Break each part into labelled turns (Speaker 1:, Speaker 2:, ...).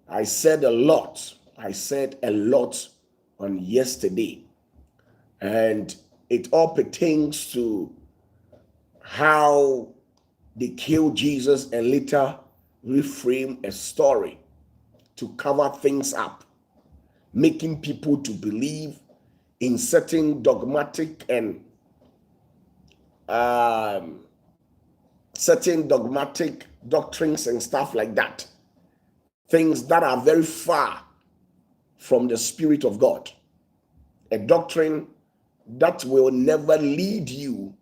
Speaker 1: I said a lot. I said a lot on yesterday, and it all pertains to how they killed Jesus and later reframe a story to cover things up, making people to believe in certain dogmatic and um, certain dogmatic doctrines and stuff like that. Things that are very far from the Spirit of God. A doctrine that will never lead you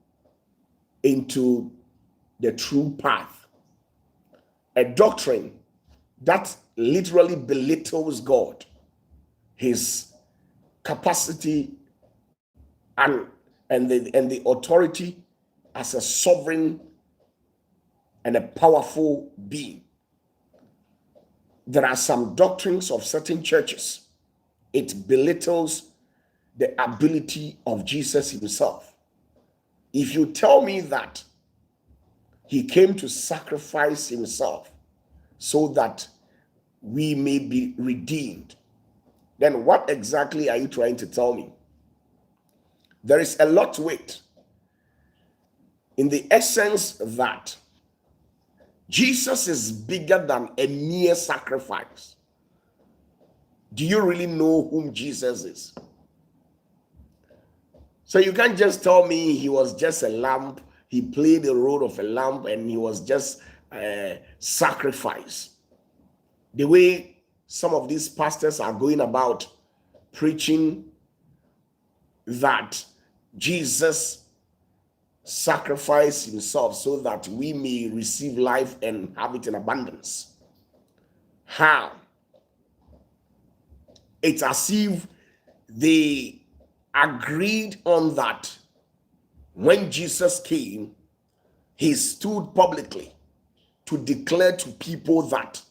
Speaker 1: into the true path. A doctrine that literally belittles God, his capacity and the authority as a sovereign and a powerful being. There are some doctrines of certain churches. It belittles the ability of Jesus himself. If you tell me that he came to sacrifice himself so that we may be redeemed, then what exactly are you trying to tell me? There is a lot to it, in the essence that Jesus is bigger than a mere sacrifice. Do you really know whom Jesus is? So you can't just tell me he was just a lamb, he played the role of a lamb, and he was just a sacrifice. The way some of these pastors are going about preaching that Jesus sacrificed himself so that we may receive life and have it in abundance. How? It's as if they agreed on that. When Jesus came, he stood publicly to declare to people that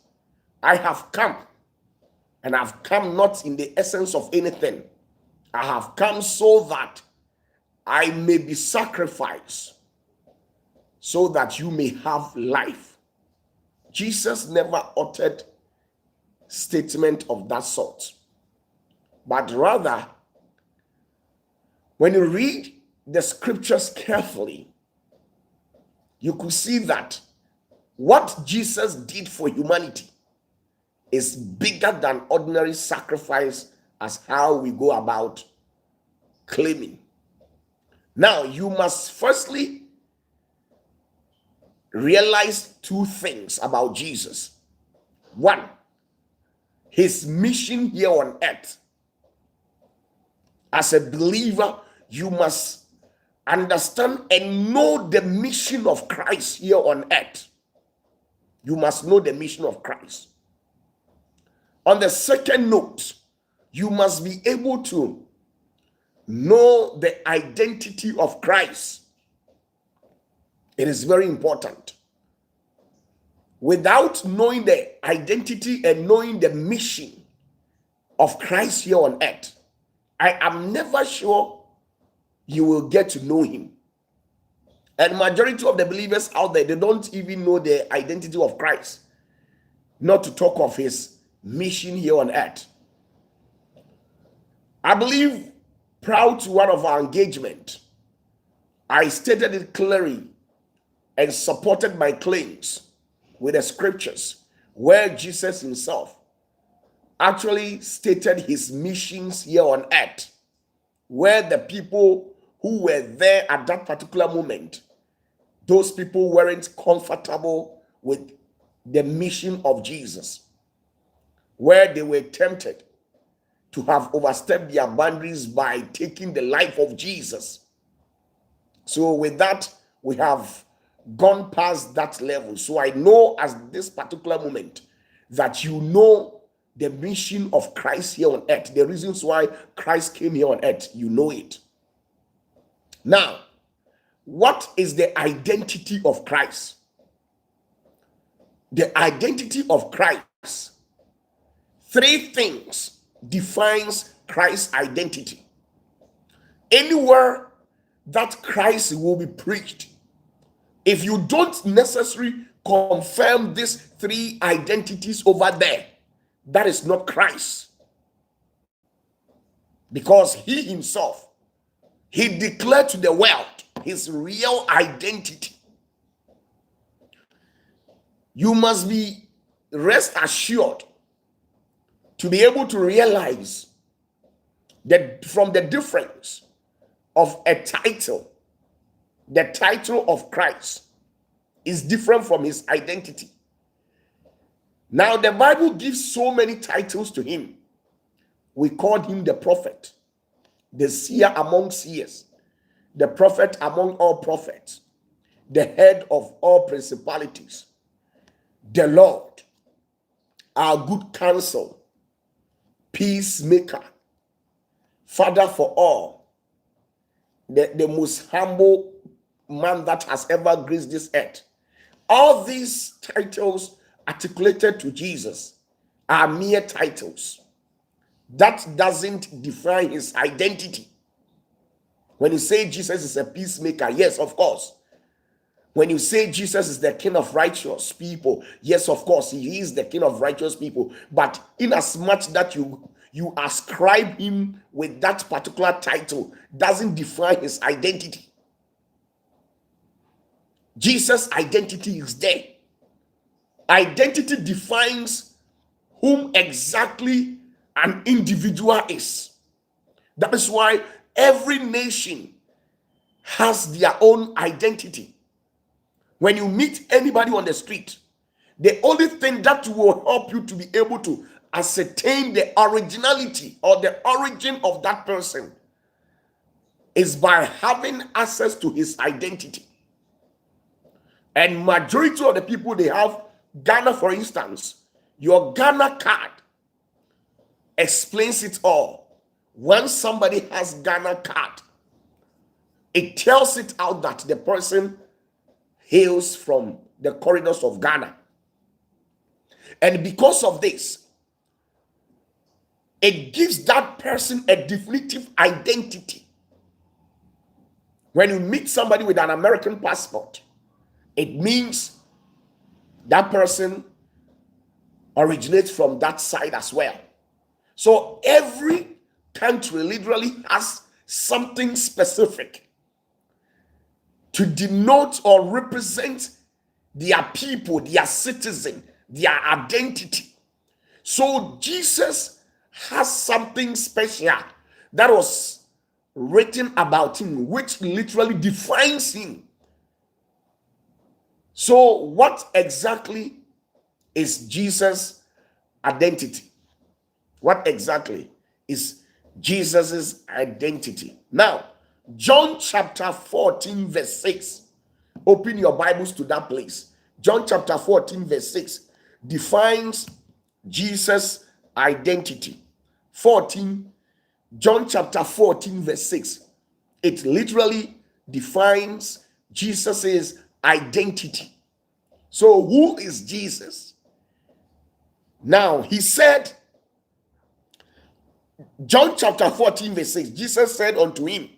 Speaker 1: I have come, and I've come not in the essence of anything. I have come so that I may be sacrificed, so that you may have life. Jesus never uttered statement of that sort, but rather, when you read the scriptures carefully, you could see that what Jesus did for humanity is bigger than ordinary sacrifice, as how we go about claiming. Now, you must firstly realize two things about Jesus. One, his mission here on earth. As a believer, you must understand and know the mission of Christ here on earth. You must know the mission of Christ. On the second note, you must be able to know the identity of Christ. It is very important. Without knowing the identity and knowing the mission of Christ here on earth, I am never sure you will get to know him. And majority of the believers out there, they don't even know the identity of Christ, not to talk of his mission here on earth. I believe, proud to one of our engagement, I stated it clearly and supported my claims with the scriptures, where Jesus himself actually stated his missions here on earth, where the people who were there at that particular moment, those people weren't comfortable with the mission of Jesus, where they were tempted to have overstepped their boundaries by taking the life of Jesus. So with that, we have gone past that level. So I know at this particular moment that you know the mission of Christ here on earth, the reasons why Christ came here on earth, you know it. Now, what is the identity of Christ? The identity of Christ, three things defines Christ's identity. Anywhere that Christ will be preached, if you don't necessarily confirm these three identities over there, that is not Christ. Because he himself, he declared to the world his real identity. You must be rest assured to be able to realize that from the difference of a title, the title of Christ is different from his identity. Now, the Bible gives so many titles to him. We called him the prophet, the seer among seers, the prophet among all prophets, the head of all principalities, the Lord, our good counsel, peacemaker, Father for all, the most humble man that has ever graced this earth. All these titles articulated to Jesus are mere titles. That doesn't define his identity. When you say Jesus is a peacemaker, yes, of course. When you say Jesus is the king of righteous people, yes, of course, he is the king of righteous people. But in as much that you ascribe him with that particular title, doesn't define his identity. Jesus' identity is there. Identity defines whom exactly an individual is. That is why every nation has their own identity. When you meet anybody on the street, the only thing that will help you to be able to ascertain the originality or the origin of that person is by having access to his identity. And majority of the people, they have Ghana, for instance. Your Ghana card explains it all. When somebody has Ghana card, it tells it out that the person hails from the corridors of Ghana. And because of this, it gives that person a definitive identity. When you meet somebody with an American passport, it means that person originates from that side as well. So every country literally has something specific to denote or represent their people, their citizen, their identity. So Jesus has something special that was written about him, which literally defines him. So what exactly is Jesus' identity? What exactly is Jesus's identity? Now, John chapter 14 verse 6. Open your Bibles to that place. John chapter 14 verse 6 defines Jesus' identity. John chapter 14 verse 6. It literally defines Jesus's identity. So who is Jesus? Now, he said, John chapter 14 verse 6, Jesus said unto him,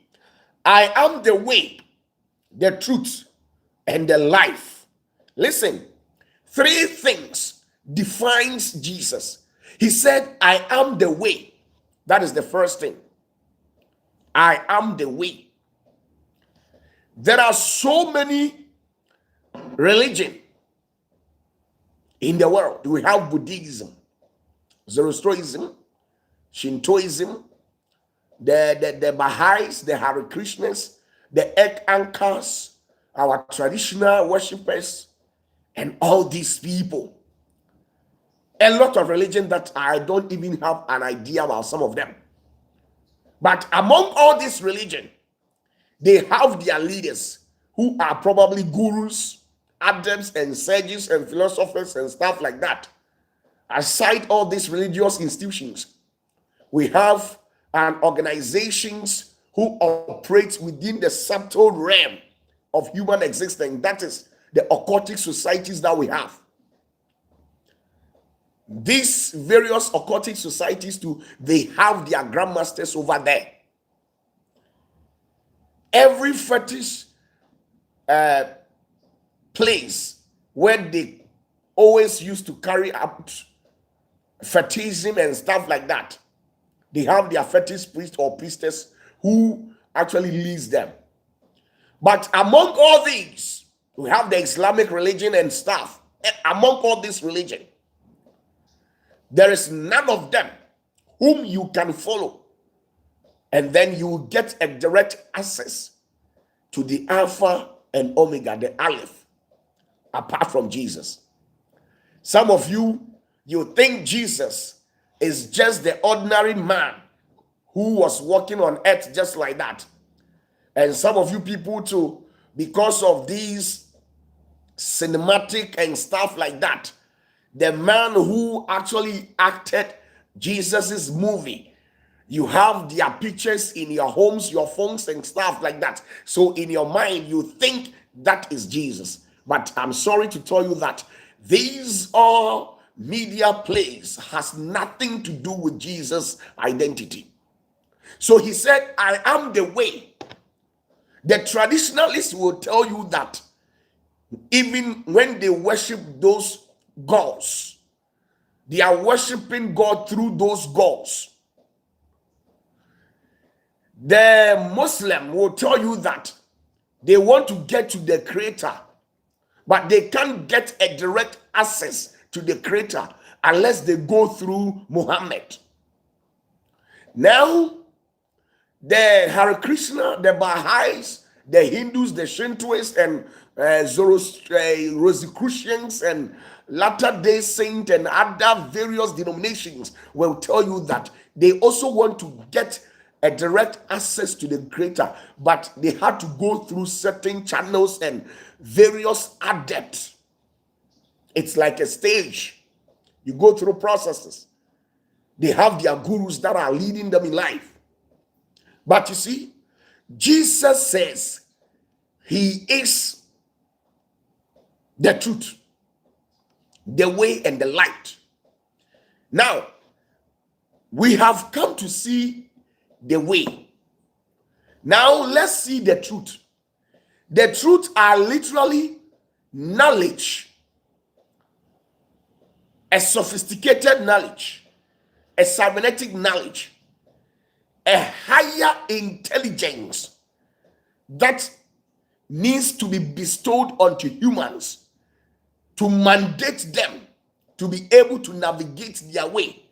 Speaker 1: I am the way, the truth, and the life. Listen, three things defines Jesus. He said, I am the way. That is the first thing. I am the way. There are so many religions in the world. We have Buddhism, Zoroastrianism, Shintoism, the Baha'is, the Hare Krishnas, the Egg Anchors, our traditional worshippers, and all these people. A lot of religion that I don't even have an idea about some of them. But among all this religion, they have their leaders who are probably gurus, adepts and sages and philosophers and stuff like that. Aside all these religious institutions, we have organizations who operate within the subtle realm of human existence. That is the occultic societies that we have. These various occultic societies too, they have their grandmasters over there. Every fetish place where they always used to carry out fetishism and stuff like that. They have their fetish priest or priestess who actually leads them. But among all these, we have the Islamic religion and stuff. Among all this religion, there is none of them whom you can follow, and then you will get a direct access to the Alpha and Omega, the Aleph, apart from Jesus. Some of you think Jesus is just the ordinary man who was walking on earth just like that. And some of you people too, because of these cinematic and stuff like that, the man who actually acted Jesus's movie, you have their pictures in your homes, your phones and stuff like that. So in your mind, you think that is Jesus. But I'm sorry to tell you that these all media plays has nothing to do with Jesus' identity. So he said, I am the way. The traditionalists will tell you that even when they worship those gods, they are worshiping God through those gods. The Muslim will tell you that they want to get to the Creator, but they can't get a direct access to the Creator unless they go through Muhammad. Now, the Hare Krishna, the Baha'is, the Hindus, the Shintoists, and Rosicrucians, and Latter-day Saints, and other various denominations will tell you that they also want to get a direct access to the Creator, but they had to go through certain channels and various adepts. It's like a stage. You go through processes. They have their gurus that are leading them in life. But you see, Jesus says he is the truth, the way, and the light. Now, we have come to see the way. Now, let's see the truth. The truth are literally knowledge, a sophisticated knowledge, a cybernetic knowledge, a higher intelligence that needs to be bestowed onto humans to mandate them to be able to navigate their way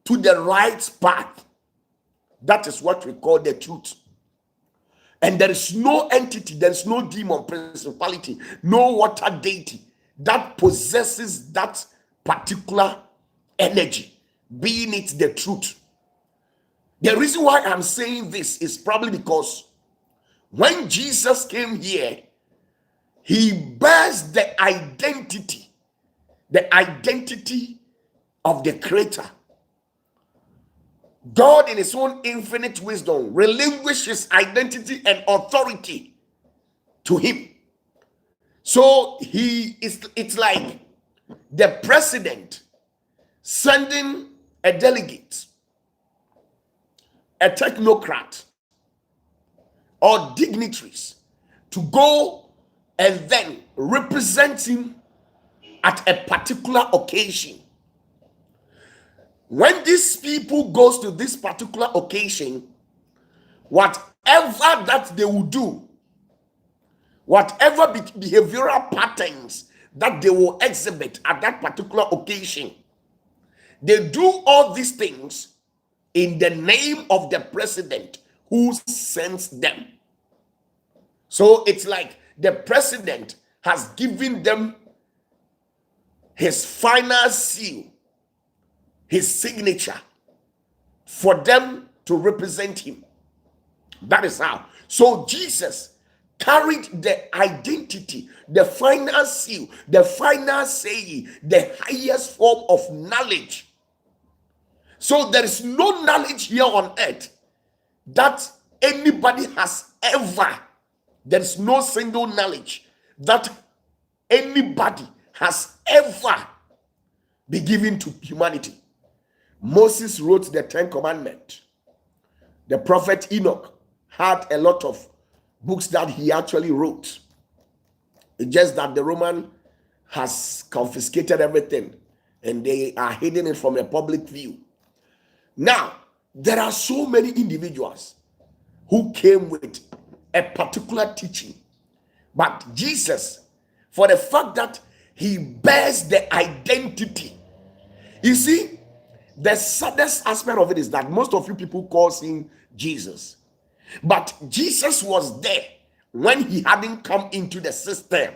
Speaker 1: to the right path. That is what we call the truth. And there is no entity, there is no demon, principality, no water deity that possesses that particular energy, being it the truth. The reason why I'm saying this is probably because when Jesus came here, he bears the identity of the Creator. God, in his own infinite wisdom, relinquished his identity and authority to him. So it's like the president sending a delegate, a technocrat, or dignitaries to go and then represent him at a particular occasion. When these people goes to this particular occasion, whatever that they will do, whatever behavioral patterns that they will exhibit at that particular occasion, they do all these things in the name of the president who sends them. So it's like the president has given them his final seal, his signature, for them to represent him. That is how. So Jesus carried the identity, the final seal, the final saying, the highest form of knowledge. So there is no knowledge here on earth that anybody has ever. There is no single knowledge that anybody has ever been given to humanity. Moses wrote the 10 Commandments. The prophet Enoch had a lot of books that he actually wrote. It's just that the Roman has confiscated everything and they are hiding it from a public view. Now, there are so many individuals who came with a particular teaching, but Jesus, for the fact that he bears the identity, you see, the saddest aspect of it is that most of you people call him Jesus, but Jesus was there when he hadn't come into the system.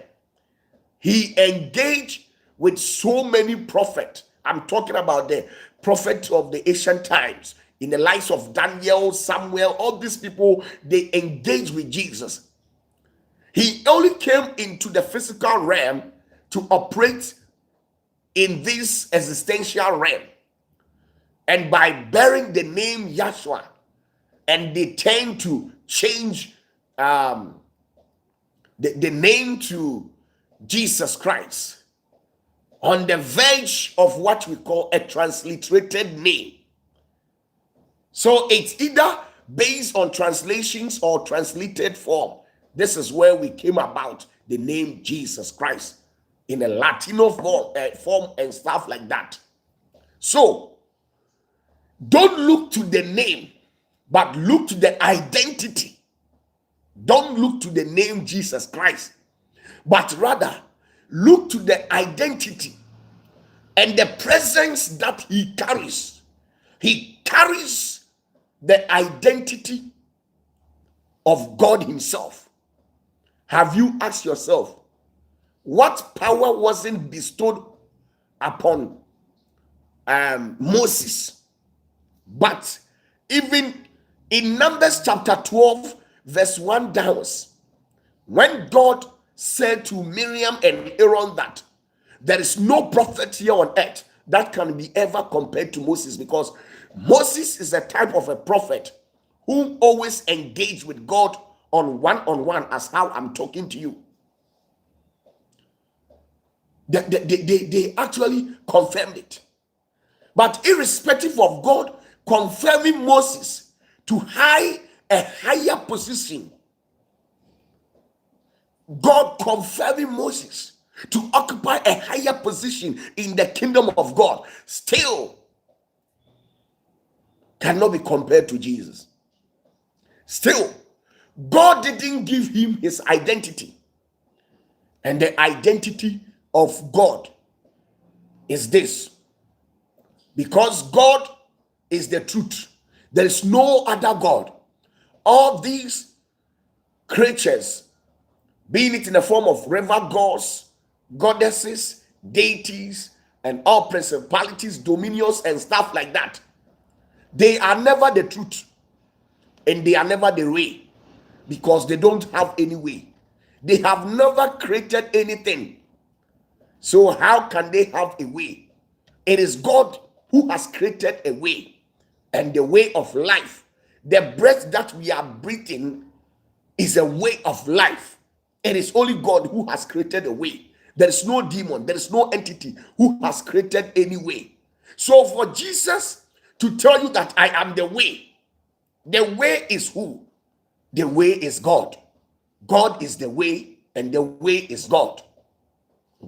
Speaker 1: He engaged with so many prophets. I'm talking about the prophet of the ancient times, in the lives of Daniel, Samuel, all these people, they engaged with Jesus. He only came into the physical realm to operate in this existential realm. And by bearing the name Yahshua, and they tend to change the name to Jesus Christ, on the verge of what we call a transliterated name. So it's either based on translations or translated form. This is where we came about the name Jesus Christ in a Latino form and stuff like that. So don't look to the name, but look to the identity. Don't look to the name Jesus Christ, but rather look to the identity and the presence that he carries. He carries the identity of God himself. Have you asked yourself, what power wasn't bestowed upon Moses? But even in Numbers chapter 12, verse 1 downwards, when God said to Miriam and Aaron that there is no prophet here on earth that can be ever compared to Moses, because Moses is a type of a prophet who always engaged with God on one, as how I'm talking to you. They actually confirmed it. But irrespective of God confirming Moses to a higher position, God confirming Moses to occupy a higher position in the kingdom of God, still cannot be compared to Jesus. Still, God didn't give him his identity. And the identity of God is this: because God is the truth, there is no other God. All these creatures, being it in the form of river gods, goddesses, deities, and all principalities, dominions, and stuff like that, they are never the truth, and they are never the way, because they don't have any way. They have never created anything. So how can they have a way? It is God who has created a way, and the way of life. The breath that we are breathing is a way of life. It is only God who has created a way. There is no demon, there is no entity who has created any way. So for Jesus to tell you that I am the way is who? The way is God. God is the way, and the way is God.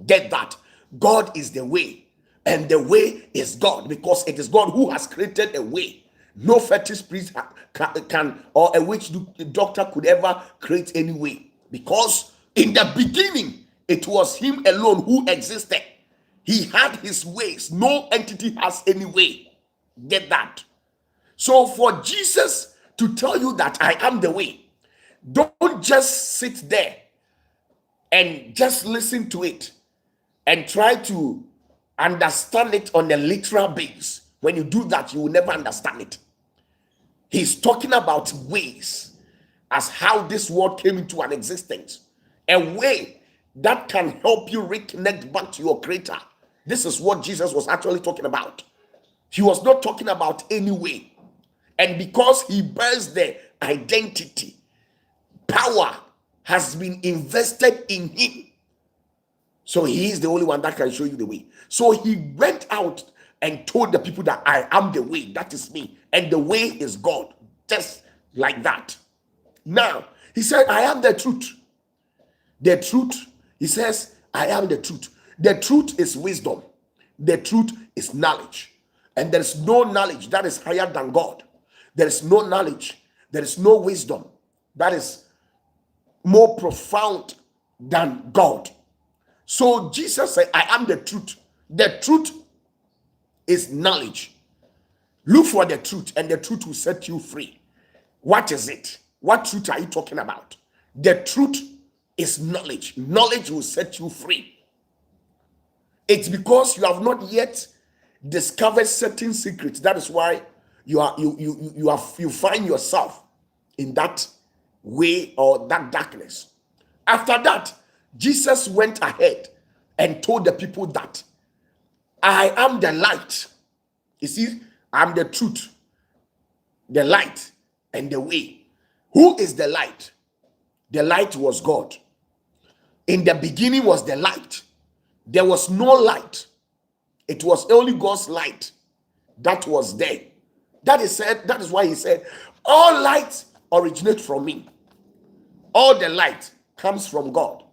Speaker 1: Get that? God is the way, and the way is God, because it is God who has created a way. No fetish priest can or a witch doctor could ever create any way, because in the beginning it was him alone who existed. He had his ways. No entity has any way. Get that? So for Jesus to tell you that I am the way, don't just sit there and just listen to it and try to understand it on a literal base. When you do that, you will never understand it. He's talking about ways as how this world came into an existence. A way that can help you reconnect back to your creator. This is what Jesus was actually talking about. He was not talking about any way. And because he bears the identity, power has been invested in him. So he is the only one that can show you the way. So he went out and told the people that I am the way, that is me. And the way is God. Just like that. Now, he said, I am the truth. The truth, he says, I am the truth. The truth is wisdom. The truth is knowledge. And there is no knowledge that is higher than God. There is no knowledge. There is no wisdom that is more profound than God. So Jesus said, I am the truth. The truth is knowledge. Look for the truth, and the truth will set you free. What is it? What truth are you talking about? The truth is knowledge. Knowledge will set you free. It's because you have not yet discovered certain secrets. That is why you find yourself in that way or that darkness. After that, Jesus went ahead and told the people that I am the light. You see, I'm the truth, the light, and the way. Who is the light? The light was God. In the beginning was the light. There was no light. It was only God's light that was there. That is why he said, all light originates from me. All the light comes from God.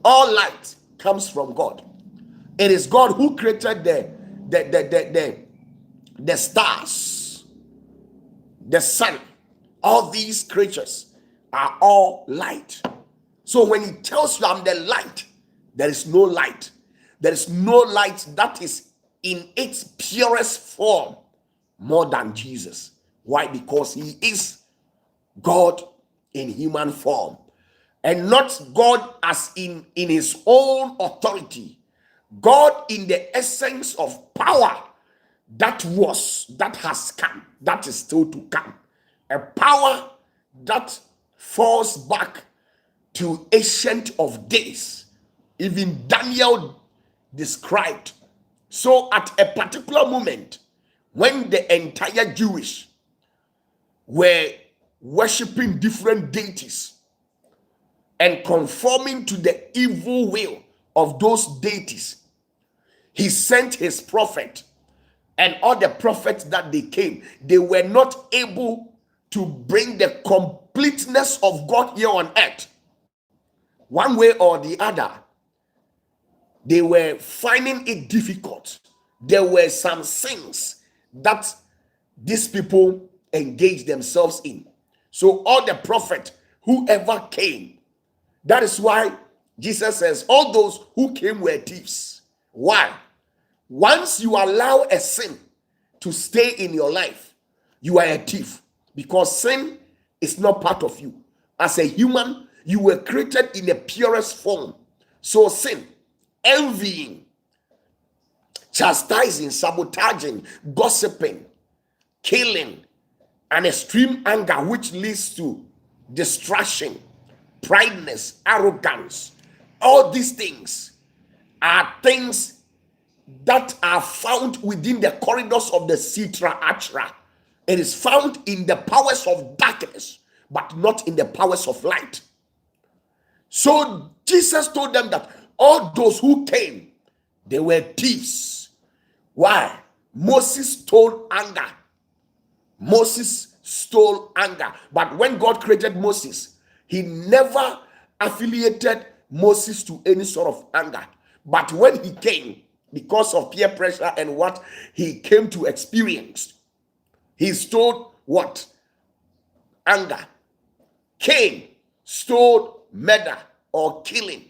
Speaker 1: All light comes from God. It is God who created the stars, the sun. All these creatures are all light. So when he tells you I'm the light, there is no light. There is no light that is in its purest form more than Jesus. Why? Because he is God in human form, and not God as in his own authority. God in the essence of power that has come, that is still to come. A power that falls back to ancient of days. Even Daniel described. So at a particular moment, when the entire Jewish were worshiping different deities and conforming to the evil will of those deities, he sent his prophet, and all the prophets that they came, they were not able to bring the completeness of God here on earth. One way or the other, they were finding it difficult. There were some sins that these people engaged themselves in. So all the prophets, whoever came, that is why Jesus says all those who came were thieves. Why? Once you allow a sin to stay in your life, you are a thief, because sin is not part of you. As a human, you were created in the purest form. So sin, envying, chastising, sabotaging, gossiping, killing, and extreme anger, which leads to distraction, prideness, arrogance, all these things are things that are found within the corridors of the Sitra Achra. It is found in the powers of darkness, but not in the powers of light. So Jesus told them that all those who came, they were thieves. Why? Moses stole anger. Moses stole anger. But when God created Moses, he never affiliated Moses to any sort of anger. But when he came, because of peer pressure and what he came to experience, he stole what? Anger. Cain stole murder or killing.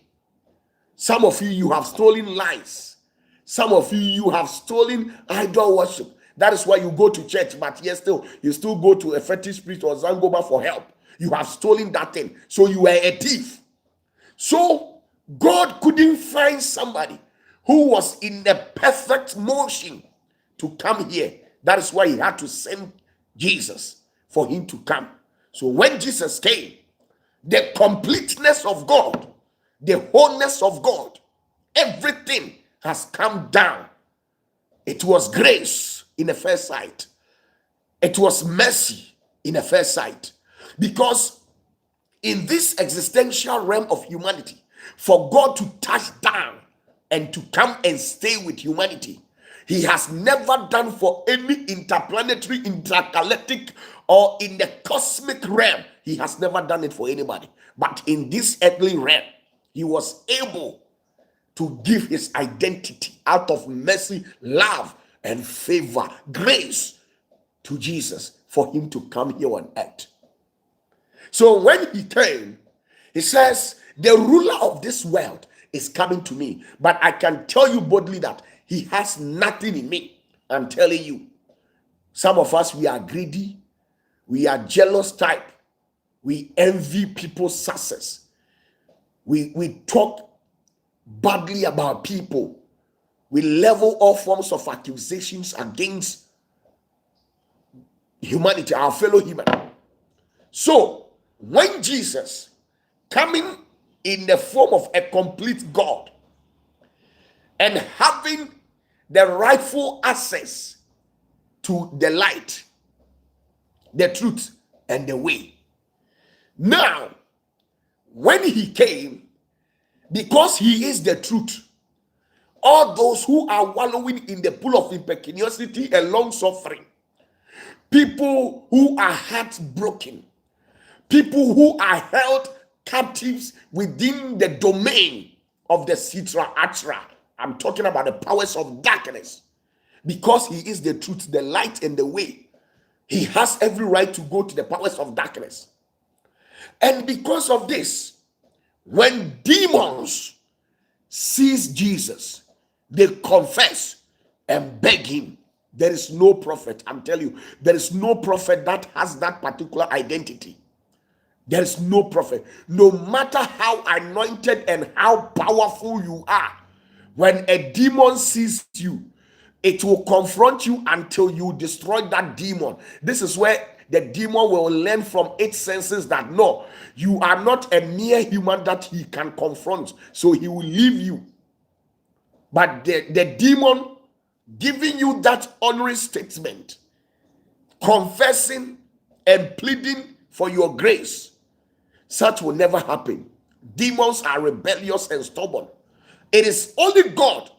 Speaker 1: Some of you have stolen lies. Some of you have stolen idol worship. That is why you go to church, but yes, you still go to a fetish priest or Zangoba for help. You have stolen that thing. So you were a thief. So God couldn't find somebody who was in the perfect motion to come here. That is why he had to send Jesus for him to come. So when Jesus came, the completeness of God, the wholeness of God, everything has come down. It was grace in the first sight. It was mercy in the first sight. Because in this existential realm of humanity, for God to touch down and to come and stay with humanity, he has never done for any interplanetary, intergalactic, or in the cosmic realm. He has never done it for anybody. But in this earthly realm, he was able to give his identity out of mercy, love, and favor, grace to Jesus for him to come here on earth. So when he came, he says, the ruler of this world is coming to me, but I can tell you boldly that he has nothing in me. I'm telling you. Some of us, we are greedy, we are jealous type, we envy people's success, we talk badly about people, we level all forms of accusations against humanity, our fellow human. So when Jesus, coming in the form of a complete God and having the rightful access to the light, the truth, and the way. Now, when he came, because he is the truth, all those who are wallowing in the pool of impecuniosity and long suffering, people who are heartbroken, people who are held captives within the domain of the Sitra Atra. I'm talking about the powers of darkness. Because he is the truth, the light, and the way, he has every right to go to the powers of darkness. And because of this, when demons sees Jesus, they confess and beg him. There is no prophet, I'm telling you, there is no prophet that has that particular identity. There is no prophet. No matter how anointed and how powerful you are, when a demon sees you, it will confront you until you destroy that demon. This is where the demon will learn from its senses that no, you are not a mere human that he can confront. So he will leave you. But the demon giving you that honorary statement, confessing and pleading for your grace, such will never happen. Demons are rebellious and stubborn. It is only God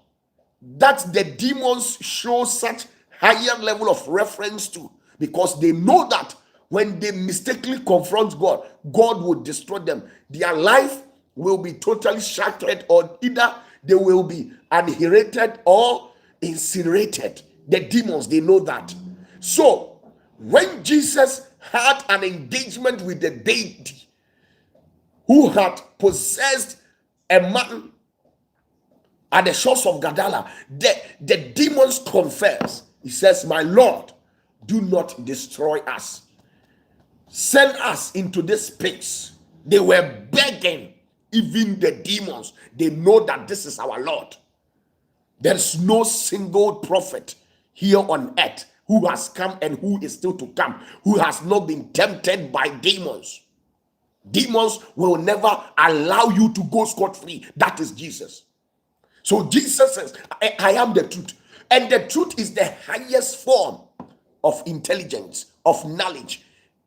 Speaker 1: that the demons show such higher level of reference to, because they know that when they mistakenly confront God, God will destroy them. Their life will be totally shattered, or either they will be annihilated or incinerated. The demons, they know that. So when Jesus had an engagement with the deity who had possessed a man at the shores of Gadara, the demons confess. He says, my Lord, do not destroy us. Send us into this space. They were begging, even the demons. They know that this is our Lord. There's no single prophet here on earth who has come and who is still to come, who has not been tempted by demons. Demons will never allow you to go scot-free. That is Jesus. So Jesus says, I am the truth. And the truth is the highest form of intelligence, of knowledge,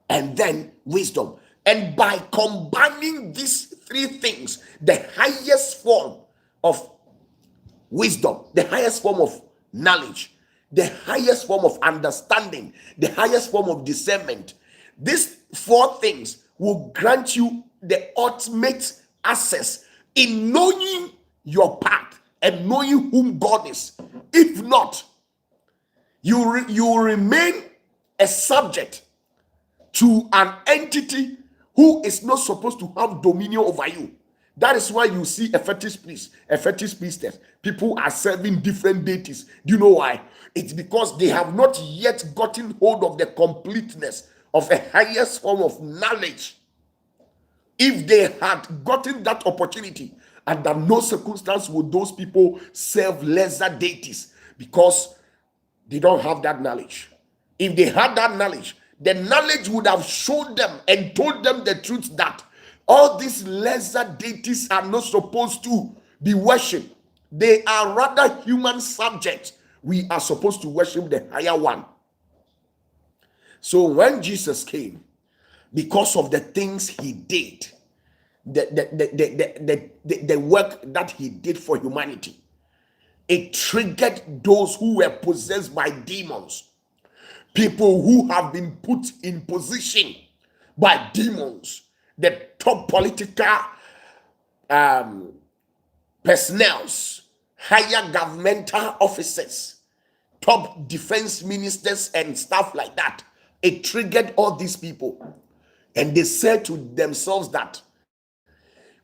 Speaker 1: and then wisdom. And by combining these three things, the highest form of wisdom, the highest form of knowledge, the highest form of understanding, the highest form of discernment, these four things will grant you the ultimate access in knowing your path and knowing whom God is. If not, you remain a subject to an entity who is not supposed to have dominion over you. That is why you see a fetish priest, a fetish priestess. People are serving different deities. Do you know why? It's because they have not yet gotten hold of the completeness of a highest form of knowledge. If they had gotten that opportunity, under no circumstance would those people serve lesser deities, because they don't have that knowledge. If they had that knowledge, the knowledge would have shown them and told them the truth that all these lesser deities are not supposed to be worshipped. They are rather human subjects. We are supposed to worship the higher one. So when Jesus came, because of the things he did, the work that he did for humanity, it triggered those who were possessed by demons, people who have been put in position by demons, the top political personnel, higher governmental officers, top defense ministers, and stuff like that. It triggered all these people. And they said to themselves that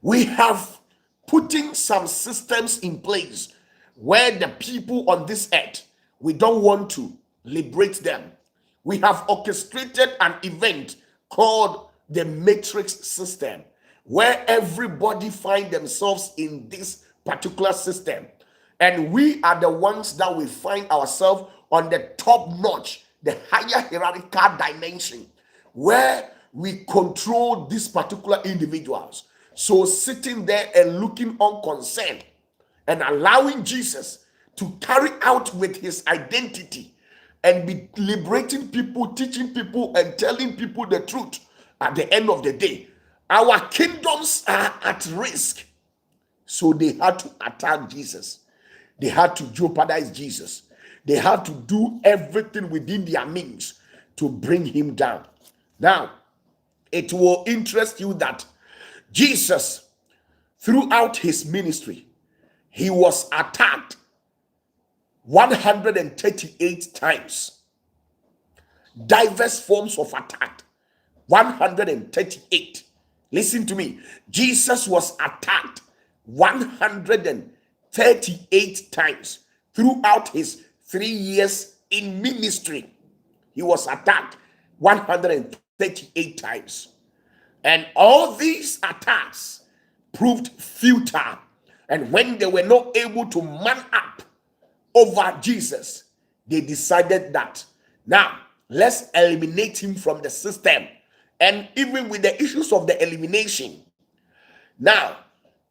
Speaker 1: we have putting some systems in place where the people on this earth, we don't want to liberate them. We have orchestrated an event called the matrix system, where everybody find themselves in this particular system, and we are the ones that we find ourselves on the top notch, the higher hierarchical dimension, where we control these particular individuals. So sitting there and looking unconcerned and allowing Jesus to carry out with his identity and be liberating people, teaching people, and telling people the truth. At the end of the day, our kingdoms are at risk. So they had to attack Jesus. They had to jeopardize Jesus. They had to do everything within their means to bring him down. Now, it will interest you that Jesus, throughout his ministry, he was attacked 138 times. Diverse forms of attack. 138. Listen to me. Jesus was attacked 138 times throughout his 3 years in ministry. He was attacked 138 times. And all these attacks proved futile. And when they were not able to man up over Jesus, they decided that now let's eliminate him from the system. And even with the issues of the elimination, now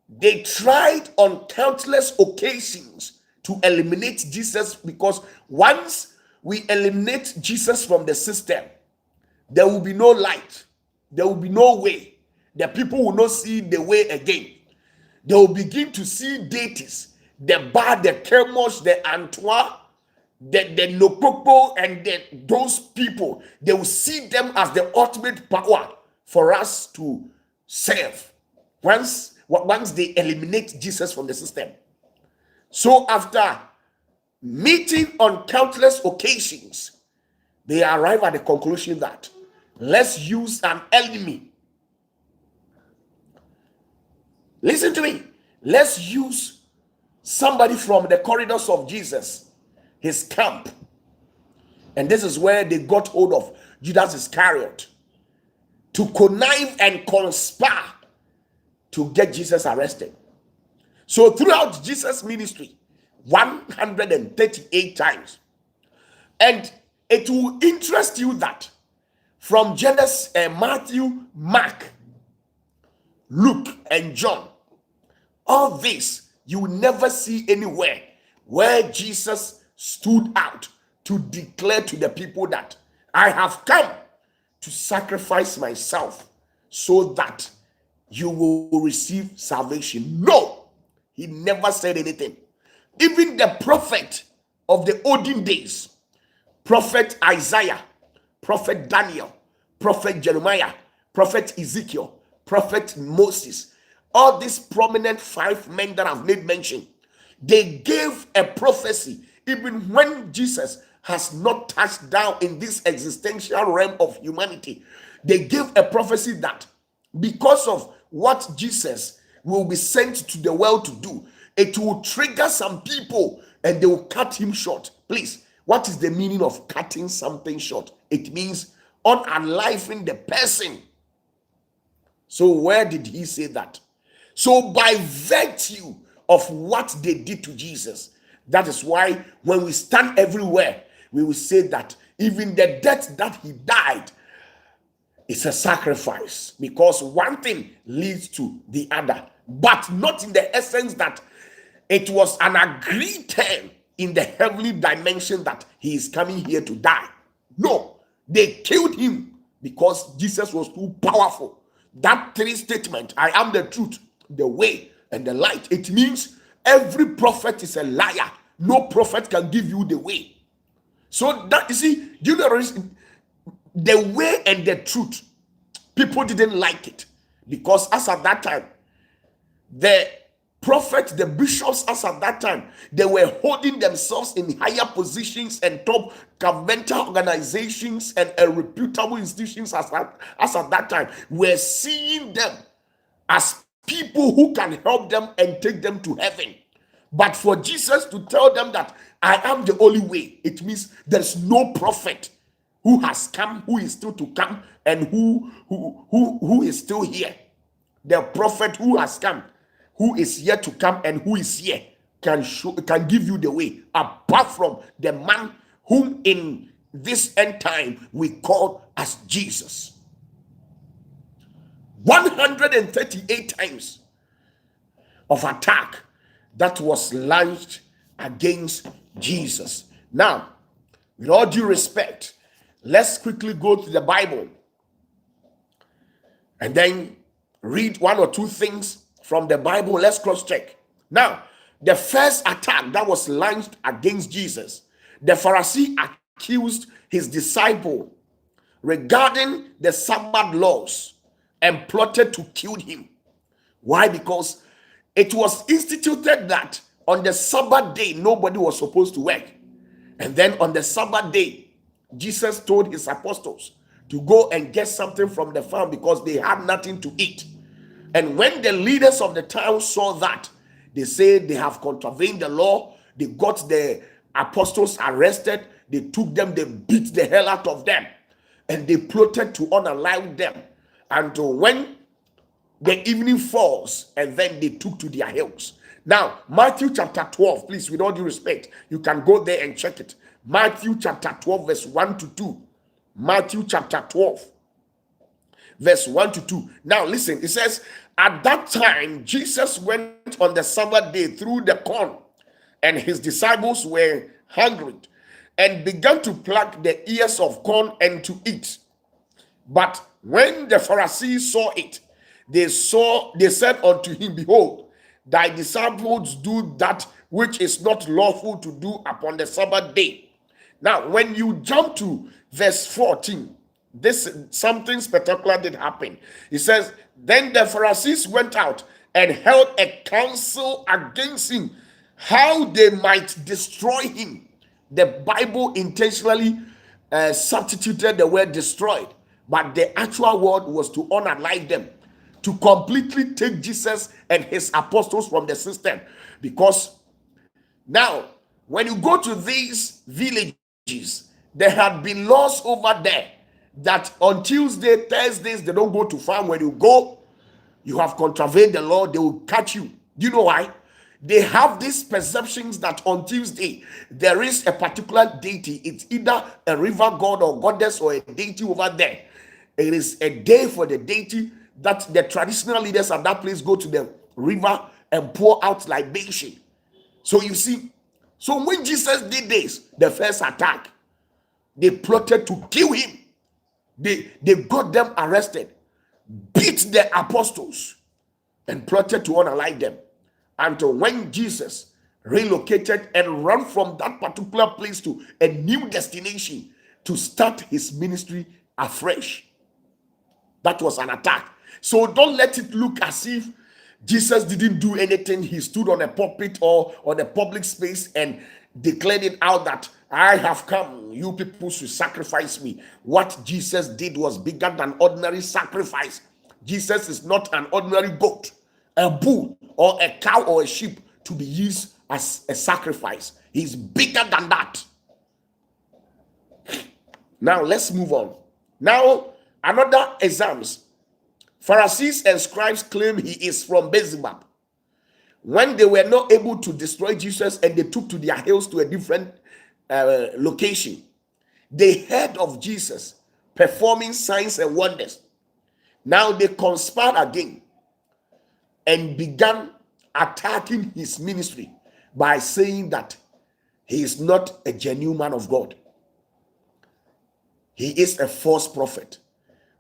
Speaker 1: they tried on countless occasions to eliminate Jesus, because once we eliminate Jesus from the system, there will be no light, there will be no way. The people will not see the way again. They will begin to see deities, the Ba, the Chemosh, the Antoine, the Nopopo, and those people. They will see them as the ultimate power for us to serve once they eliminate Jesus from the system. So after meeting on countless occasions, they arrive at the conclusion that let's use an enemy. Listen to me. Let's use somebody from the corridors of Jesus, his camp. And this is where they got hold of Judas Iscariot to connive and conspire to get Jesus arrested. So throughout Jesus' ministry, 138 times. And it will interest you that from Genesis, Matthew, Mark, Luke, and John, all this you will never see anywhere where Jesus stood out to declare to the people that I have come to sacrifice myself so that you will receive salvation. No, he never said anything. Even the prophet of the olden days, Prophet Isaiah, Prophet Daniel, Prophet Jeremiah, Prophet Ezekiel, Prophet Moses, all these prominent 5 men that I've made mention, they gave a prophecy even when Jesus has not touched down in this existential realm of humanity. They gave a prophecy that because of what Jesus will be sent to the world to do, it will trigger some people and they will cut him short. Please, what is the meaning of cutting something short? It means unaliving the person. So where did he say that? So by virtue of what they did to Jesus, that is why when we stand everywhere, we will say that even the death that he died is a sacrifice, because one thing leads to the other, but not in the essence that it was an agreed term in the heavenly dimension that he is coming here to die. No, they killed him because Jesus was too powerful. That 3 statement, I am the truth, the way, and the light, it means every prophet is a liar. No prophet can give you the way. So that, you see, do you know the way and the truth, people didn't like it, because as at that time, the prophets, the bishops, as at that time, they were holding themselves in higher positions and top governmental organizations and reputable institutions as at that time, were seeing them as people who can help them and take them to heaven. But for Jesus to tell them that I am the only way, it means there's no prophet who has come, who is still to come, and who is still here. The prophet who has come, who is yet to come, and who is here can give you the way, apart from the man whom in this end time we call as Jesus. 138 times of attack that was launched against Jesus. Now, with all due respect, let's quickly go to the Bible and then read one or two things from the Bible. Let's cross-check. Now, the first attack that was launched against Jesus, the Pharisee accused his disciple regarding the Sabbath laws and plotted to kill him. Why? Because it was instituted that on the Sabbath day, nobody was supposed to work. And then on the Sabbath day, Jesus told his apostles to go and get something from the farm because they had nothing to eat. And when the leaders of the town saw that, they said they have contravened the law. They got the apostles arrested. They took them, they beat the hell out of them, and they plotted to unalive them until when the evening falls, and then they took to their hills. Now, Matthew chapter 12, please, with all due respect, you can go there and check it. Matthew chapter 12, verse 1 to 2. Matthew chapter 12, verse 1 to 2. Now, listen, it says, at that time, Jesus went on the Sabbath day through the corn, and his disciples were hungry, and began to pluck the ears of corn and to eat. But when the Pharisees saw it, they said unto him, behold, thy disciples do that which is not lawful to do upon the Sabbath day. Now, when you jump to verse 14, something spectacular did happen. It says, then the Pharisees went out and held a council against him, how they might destroy him. The Bible intentionally substituted the word destroyed, but the actual word was to unalive them, to completely take Jesus and his apostles from the system. Because now, when you go to these villages, there had been laws over there that on Tuesday, Thursdays, they don't go to farm. When you go, you have contravened the law, they will catch you. Do you know why? They have these perceptions that on Tuesday, there is a particular deity. It's either a river god or goddess or a deity over there. It is a day for the deity that the traditional leaders at that place go to the river and pour out libation. So you see, so when Jesus did this, the first attack, they plotted to kill him. They got them arrested, beat the apostles, and plotted to unalive them. Until when Jesus relocated and ran from that particular place to a new destination to start his ministry afresh. That was an attack. So don't let it look as if Jesus didn't do anything. He stood on a pulpit or on a public space and declared it out that I have come, you people should sacrifice me. What Jesus did was bigger than ordinary sacrifice. Jesus is not an ordinary goat, a bull, or a cow or a sheep to be used as a sacrifice. He's bigger than that. Now let's move on. Now, another examples. Pharisees and scribes claim he is from Beelzebub. When they were not able to destroy Jesus and they took to their hills to a different location, they heard of Jesus performing signs and wonders. Now they conspired again and began attacking his ministry by saying that he is not a genuine man of God. He is a false prophet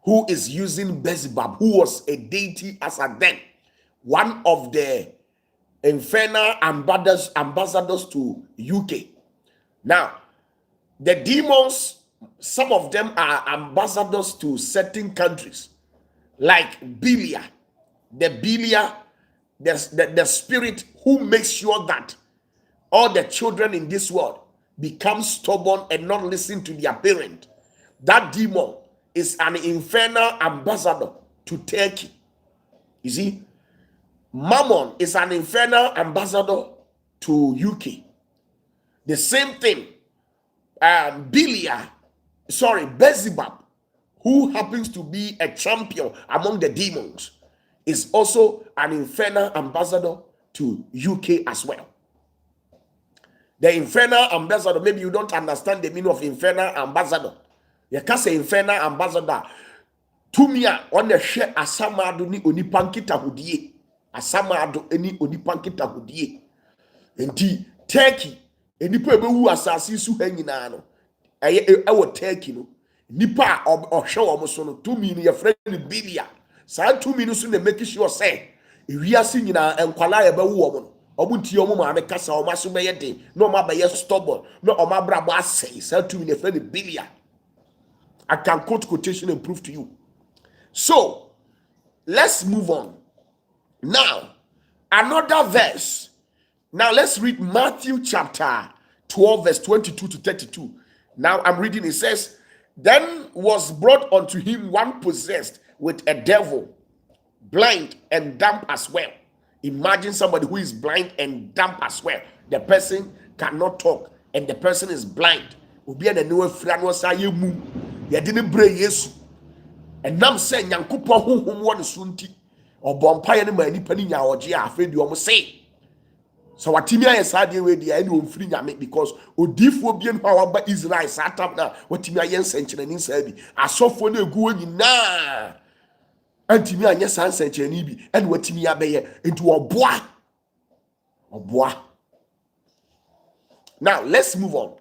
Speaker 1: who is using Beelzebub, who was a deity as at then, one of the infernal ambassadors to UK. Now, the demons, some of them are ambassadors to certain countries, like Belial. The Belial the spirit who makes sure that all the children in this world become stubborn and not listen to their parent. That demon is an infernal ambassador to Turkey. You see, Mammon is an infernal ambassador to UK. The same thing, Beelzebub, who happens to be a champion among the demons, is also an infernal ambassador to UK as well. The infernal ambassador, maybe you don't understand the meaning of infernal ambassador. You can say infernal ambassador. Tumia on the share asamado ni onipankita hudie. Asamado eni onipankita hudie. Enti Turkey enipa ebewu asasi su ha nyina no. Ewo Turkey no. Nipa ohwe wo so no tumi no ye friend bilia. Sa tumi no so na make sure say ewiase nyina enkwala ebewu wo no. Omunti omo ma kasa o maso be yede no ma be stubborn no o ma brabo asay sa tumi na friend bilia. I can quote quotation and prove to you. So, let's move on. Now, another verse. Now, let's read Matthew chapter 12, verse 22 to 32. Now, I'm reading. It says, "Then was brought unto him one possessed with a devil, blind and dumb as well." Imagine somebody who is blind and dumb as well. The person cannot talk and the person is blind. You didn't pray Yesu. And nam say Nyankopon honhom won so nti obompaye ne mani pani nya oje afedi o mo say. So watimi ayesade we dia ene omfiri nyame because odifuo bien ho aba Israel satam na watimi ayen senkyerani nsabi asofo na egu nyina antimi anya san senkyerani bi ene watimi abeye enti oboa. Now let's move on.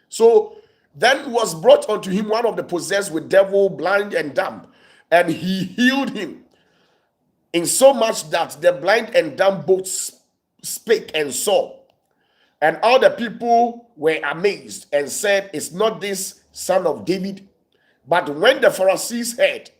Speaker 1: So then was brought unto him one of the possessed with devil, blind and dumb, and he healed him, in so much that the blind and dumb both spake and saw. And all the people were amazed and said, "Is not this son of David?" But when the Pharisees heard,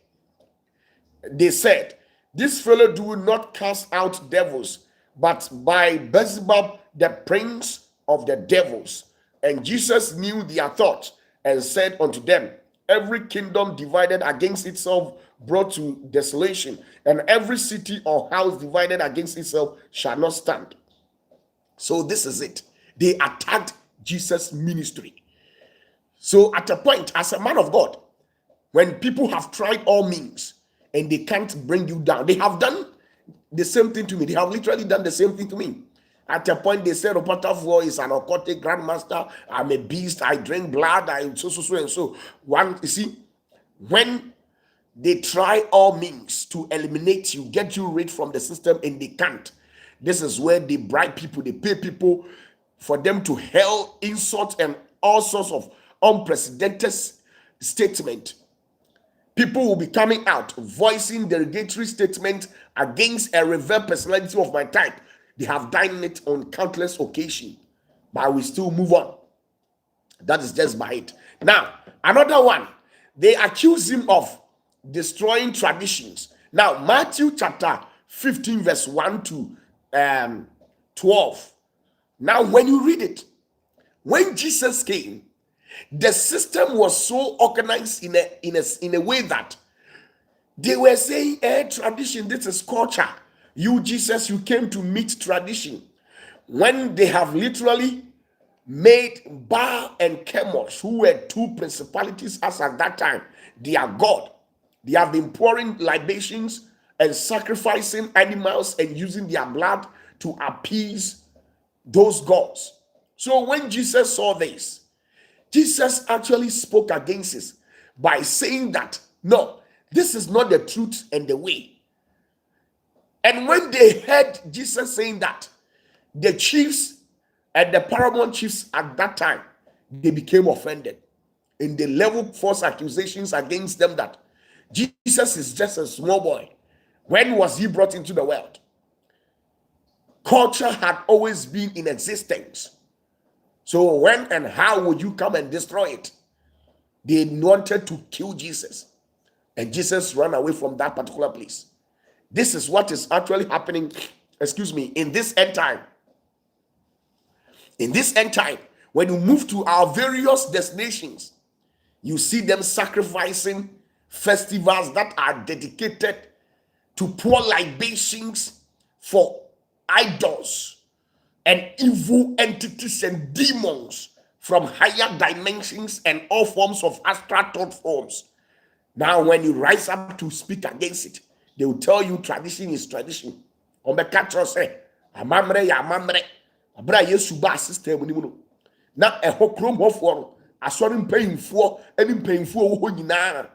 Speaker 1: they said, "This fellow do not cast out devils, but by Beelzebub, the prince of the devils." And Jesus knew their thoughts and said unto them, "Every kingdom divided against itself brought to desolation, and every city or house divided against itself shall not stand." So this is it. They attacked Jesus' ministry. So at a point, as a man of God, when people have tried all means and they can't bring you down, they have done the same thing to me. They have literally done the same thing to me. At a point, they said, "OPATAFUOR is an occultic grandmaster. I'm a beast. I drink blood. I'm so and so." One, you see, when they try all means to eliminate you, get you rid from the system, and they can't. This is where they bribe people. They pay people for them to hurl insults and all sorts of unprecedented statement. People will be coming out, voicing derogatory statement against a revered personality of my type. They have done it on countless occasions, but we still move on. That is just by it. Now, another one, they accuse him of destroying traditions. Now, Matthew chapter 15, verse 1 to 12. Now, when you read it, when Jesus came, the system was so organized in a way that they were saying, tradition, this is culture. You, Jesus, you came to meet tradition. When they have literally made Baal and Chemosh, who were two principalities as at that time, their God. They have been pouring libations and sacrificing animals and using their blood to appease those gods. So when Jesus saw this, Jesus actually spoke against this by saying that, no, this is not the truth and the way. And when they heard Jesus saying that, the chiefs and the paramount chiefs at that time, they became offended. And they leveled false accusations against them that Jesus is just a small boy. When was he brought into the world? Culture had always been in existence. So when and how would you come and destroy it? They wanted to kill Jesus. And Jesus ran away from that particular place. This is what is actually happening in this end time. In this end time, when you move to our various destinations, you see them sacrificing festivals that are dedicated to pour libations for idols and evil entities and demons from higher dimensions and all forms of astral thought forms. Now, when you rise up to speak against it, they will tell you tradition is tradition. Omeka say, amamre ya amamre. Abra Yesu ba system ni mu. Na eho krom hofo no, asori mpanyimfo, eni mpanyimfo wo nyina.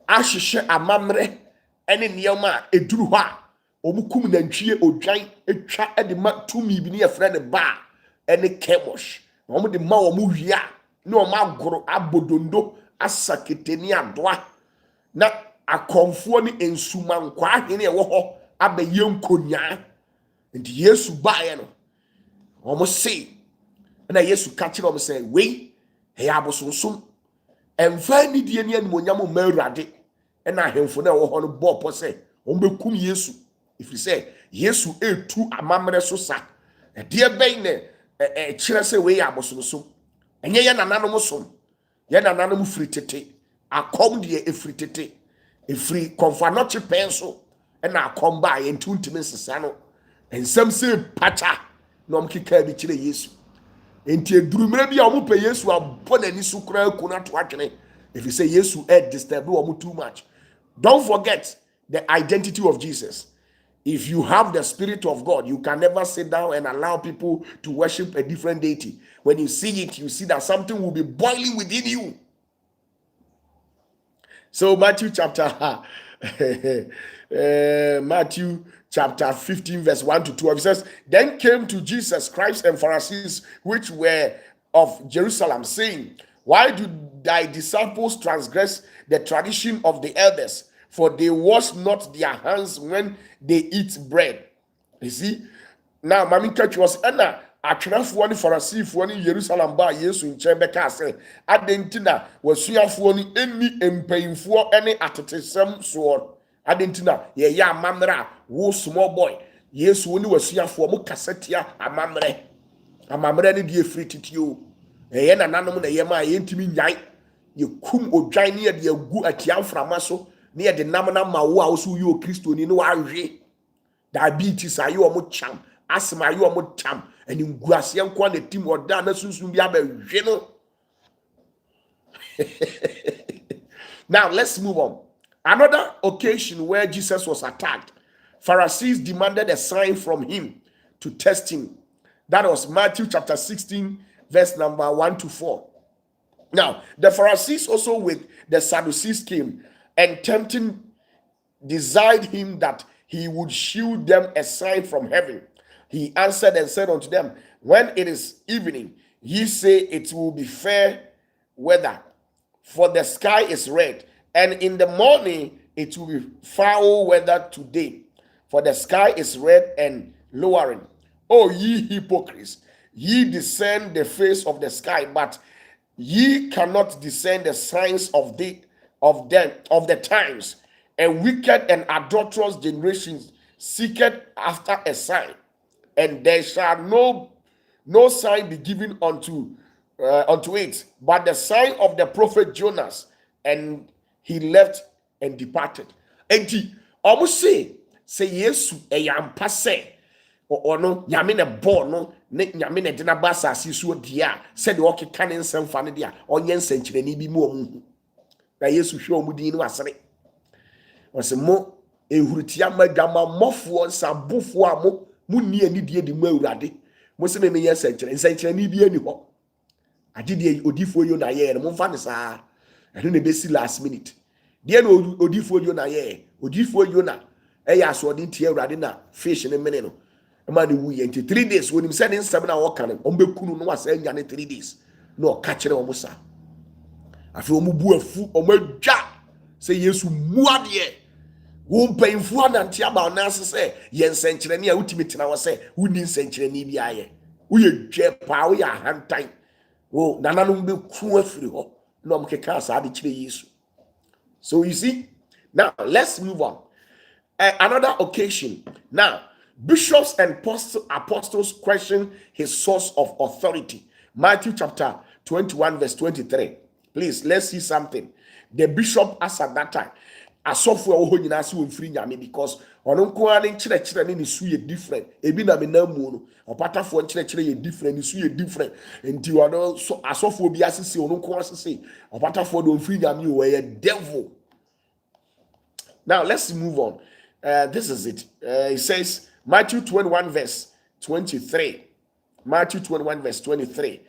Speaker 1: Ahihye amamre ene niyama eduru ho a, omukum nantwie odwan etwa de ma tumi bi ne yefre ne ba ene kemosh. Omo de ma omo hwia, ne omo agoro abodondo asaketeni adoa. Na akomfo ni ensumankwa ahene ewo ho abaye nkonya. Nti Yesu bae no, omo say na Yesu ka kire omo say we he abosonsom emfa ni die ni animonyam ma Awurade na ahemfo na ewo ho no bopo say omo bekum Yesu if you say Yesu etu amamre so sa de ben ne kire say we abosonsom enye ye nananom som ye nananom firi tete akom de efiri tete efiri komfa no che penso na akom ba ye ntuntimi nsesa no ensam se pacha na omkika bi kire Yesu enti edurumre bia omupe Yesu abonani su kura kuna to atwene if you say Yesu disturb omu too much. Don't forget the identity of Jesus. If you have the Spirit of God, you can never sit down and allow people to worship a different deity. When you see it, you see that something will be boiling within you. So Matthew chapter 15 verse 1 to 12 says, then came to Jesus Christ and Pharisees which were of Jerusalem, saying, why do thy disciples transgress the tradition of the elders? For they wash not their hands when they eat bread. You see? Now, Mami Church was Anna. Atwenafoɔ ne Farisifoɔ ne Jerusalem ba Yesu nkyɛn bɛka sɛ adentina wasuafoɔ ne eni mpanyinfoɔ ne atetesɛm soɔ adentina yɛyɛ amammerɛ a wo small boy Yesu ne wasuafoɔ mo kasetia amammerɛ ne die free titio ɛyɛ nananom na yɛma yɛntimi nyai yɛkum odwan ne yɛde agu atiamframa so ne yɛde nam na ma wo a wo so yɛ Kristoni ne wahwe diabetes ayi omo cham asma ayi omo cham eni nguase enko na tim oda na sunsun bi abahwe no. Now let's move on. Another occasion where Jesus was attacked, Pharisees demanded a sign from him to test him. That was Matthew chapter 16 verse number 1 to 4. Now the Pharisees also with the Sadducees came and tempting desired him that he would shew them a sign from heaven. He answered and said unto them, when it is evening, ye say it will be fair weather, for the sky is red, and in the morning it will be foul weather today, for the sky is red and lowering. O ye hypocrites, ye discern the face of the sky, but ye cannot discern the signs of the times. A wicked and adulterous generation seeketh after a sign, and there shall no sign be given unto it, but the sign of the prophet Jonas. And he left and departed. Enti almost say Yesu eyampa se ono nyame ne bo no ne nyame ne de na ba asase so dia said the okay kan nsem fa ne dia onye nsankyereni bi mu omu na Yesu hwe omu din no asere wose mo ehurutia madwama mofo nsabofo a mo ni ani die di mu Awurade mo se me ye nsankyereni bi ani ho ade die odifo yo na ye no mo fa ne saa eno ne besi last minute die no odifo yo na ye odifo yo na eya aso de ntie Awurade na fish ne mene no ma ne wu ye nti 3 days wonim se ne nsem na wo kan on bekunu no wasa nya ne 3 days no ka kire wo musa afi omu bu afu omu adwa se Yesu muade wo mpanyimfo anante aba na se ye nsenkyerene a wutimi tena wo se wuni nsenkyerene bi aye wo ye dwe pa wo ya hantan wo nananom be ku afiri ho no mkeka sa de kire Yesu. So you see, now let's move on. Another occasion. Now Bishops and apostles question his source of authority. Matthew chapter 21 verse 23. Please, let's see something. The bishop asked at that time, asofo wo nyina se wonfiri nyame, because ono nko an nkyerɛkyerɛ ne su yɛ different. Ebi na me na mu no opatafo nkyerɛkyerɛ yɛ different, ne su yɛ different. Nti ono asofo bi asese ono nko asese opatafo do mfiri nyame wo yɛ devil. Now let's move on. This is it. It says Matthew 21 verse 23. Matthew 21 verse 23.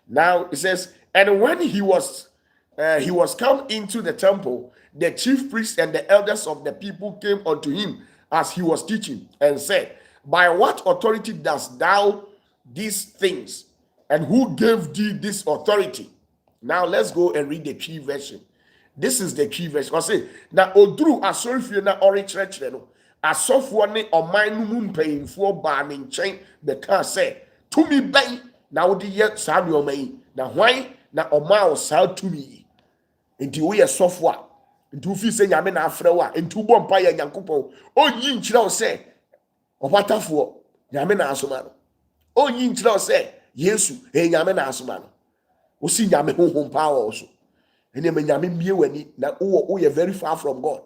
Speaker 1: Now it says, and when he was come into the temple, the chief priests and the elders of the people came unto him as he was teaching, and said, by what authority dost thou these things? And who gave thee this authority? Now let's go and read the tree version. This is the tree version. I say, na odru asorifie na ɔrekyerɛkyerɛ no, asɔfoɔ ne ɔman no mu mpanyinfoɔ baa ne nkyɛn bɛka sɛ, tumi bɛn na wode yɛ saa nneɛma yi, na hwan na ɔmaa wo saa tumi yi? Nti woyɛ sɔfo a, nti wofi sɛ nyame na afrɛ wo a, nti wobɔ mpa yɛ Nyankopɔn, ɔnyi nkyerɛ wo sɛ ɔpatafoɔ nyame na asoma no, ɔnyi nkyerɛ wo sɛ Yesu nyame na asoma no, wosi nyame honhom paa wɔ wo so. And now, you're very far from God.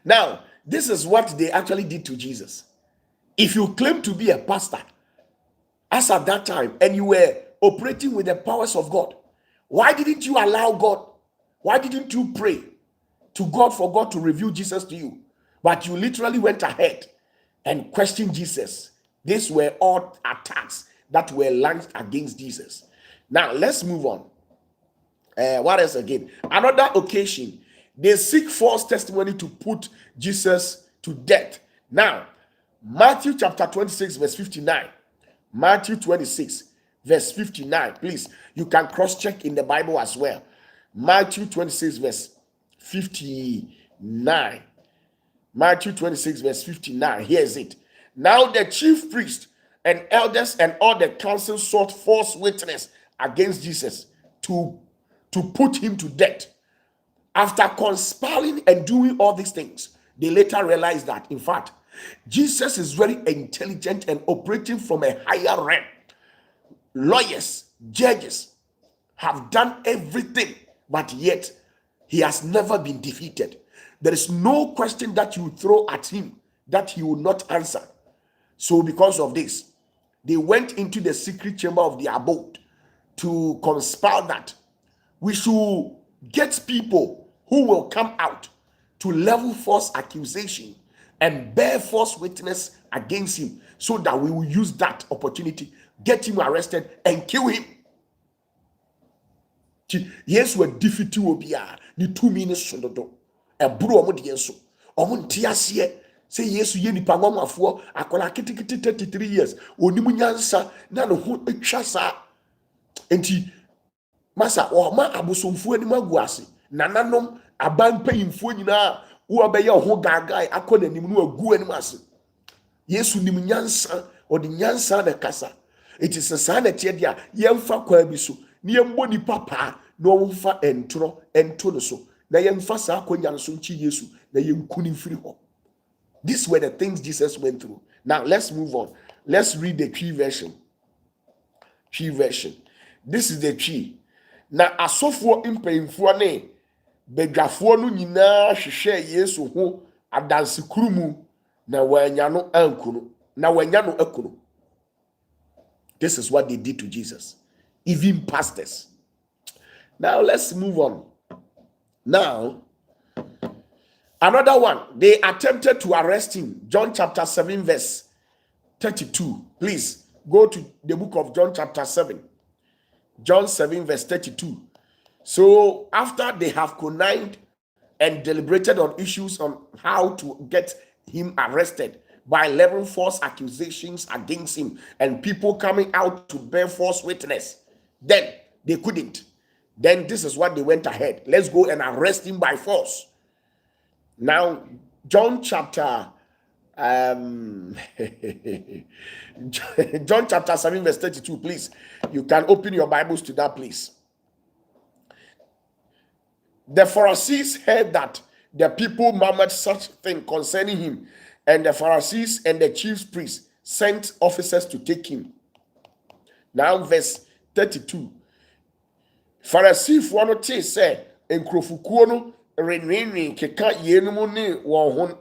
Speaker 1: Now, this is what they actually did to Jesus. If you claim to be a pastor, as at that time, and you were operating with the powers of God, why didn't you allow God? Why didn't you pray to God for God to reveal Jesus to you? But you literally went ahead and questioned Jesus. These were all attacks that were launched against Jesus. Now, let's move on. What else again? Another occasion, they seek false testimony to put Jesus to death. Now, Matthew chapter 26, verse 59. Matthew 26, verse 59. Please, you can cross-check in the Bible as well. Matthew 26, verse 59. Matthew 26, verse 59. Here's it. Now the chief priest and elders and all the council sought false witness against Jesus to put him to death. After conspiring and doing all these things, they later realized that, in fact, Jesus is very intelligent and operating from a higher realm. Lawyers, judges have done everything, but yet he has never been defeated. There is no question that you throw at him that he will not answer. So because of this, they went into the secret chamber of the abode to conspire that we should get people who will come out to level false accusation and bear false witness against him, so that we will use that opportunity, get him arrested and kill him. Yes, we're defeated. The 2 minutes a bro omo de so omo ntiase say yesu ye nipa nwamafo akola kitikiti 33 years onimu nyansa na no ho atwa sa enti masa o ma abosomfo ani maguase nananom aban payimfo nyina wo be ye ho gagai akola nim no agu anim ase yesu nim nyansa o de nyansa na kasa enti sesa na tie dia yemfa kwa bi so ne yembo nipa pa na o mfa entro no so na yemfa sa akonya no so nchi yesu na yenkuni mfiri ho. These were the things Jesus went through. Now let's move on. Let's read the tree version. Tree version. This is the tree. Na asofo mpanyimfo ne bedwafo no nyina hwehwe yesu ho adansekuru mu na wanya no ankunu na wanya no akunu. This is what they did to Jesus, even pastors. Now let's move on. Now, another one, they attempted to arrest him. John chapter 7 verse 32. Please go to the book of John chapter 7. John 7 verse 32. So after they have connived and deliberated on issues on how to get him arrested by levying false accusations against him and people coming out to bear false witness, then they couldn't. Then this is what they went ahead. Let's go and arrest him by force. Now, John chapter John chapter 7 verse 32, please. You can open your Bibles to that, please. The Pharisees heard that the people murmured such thing concerning him, And the Pharisees and the chief priests sent officers to take him. Now, verse 32. Pharisee for no te say, enkrofukuo no renwinwin keka yenum ne won ho.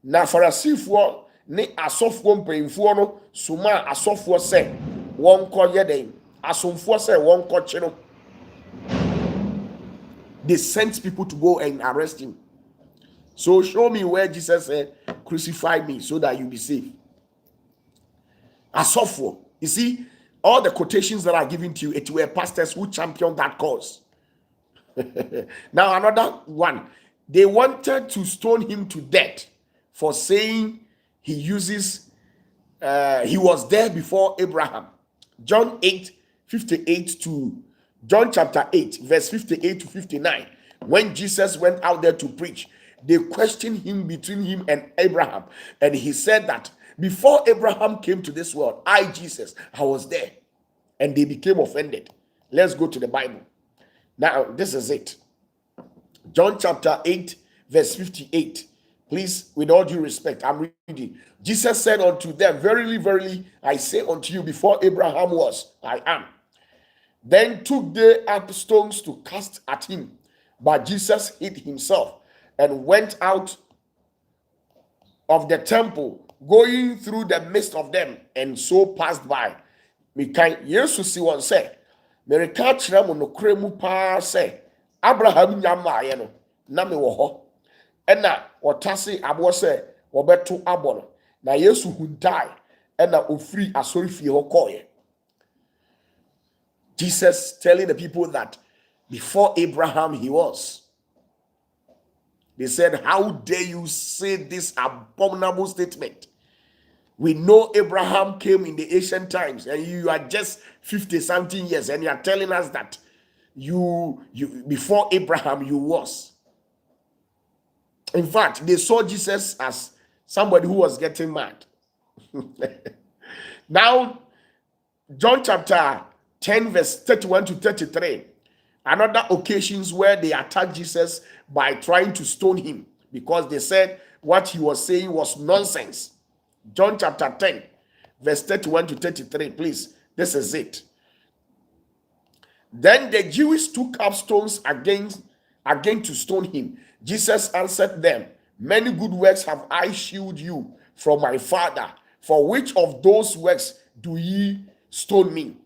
Speaker 1: Na Pharisee for ne asofo mpanyimfo no suma asofo say won koye den. Asomfo say won koche no. They sent people to go and arrest him. So show me where Jesus said, crucify me so that you be safe. Asofo. You see, all the quotations that are given to you, it were pastors who championed that cause. Now another one. They wanted to stone him to death for saying he was there before Abraham. John 8:58 to John chapter 8, verse 58 to 59. When Jesus went out there to preach, they questioned him between him and Abraham. And he said that before Abraham came to this world, I, Jesus, I was there. And they became offended. Let's go to the Bible. Now, this is it. John chapter 8, verse 58. Please, with all due respect, I'm reading. Jesus said unto them, verily, verily, I say unto you, before Abraham was, I am. Then took they up stones to cast at him. But Jesus hid himself and went out of the temple, going through the midst of them, and so passed by. Mekan Yesu si won say, Mereka kyerɛ mo nokore mu paa sɛ, Abraham nyamaayɛ no, na me wɔ hɔ. Ɛna wɔtase aboɔ sɛ wɔbɛto abɔ no. Na Yesu huntae, ɛna ofiri asɔre fie hɔ kɔɔyɛ. Jesus telling the people that before Abraham he was. They said, how dare you say this abominable statement? We know Abraham came in the ancient times and you are just 50-something years and you are telling us that you before Abraham you was. In fact, they saw Jesus as somebody who was getting mad. Now, John chapter 10, verse 31 to 33. Another occasions where they attacked Jesus by trying to stone him because they said what he was saying was nonsense. John chapter 10, verse 31 to 33. Please, this is it. Then the Jews took up stones again to stone him. Jesus answered them, many good works have I shewed you from my Father. For which of those works do ye stone me?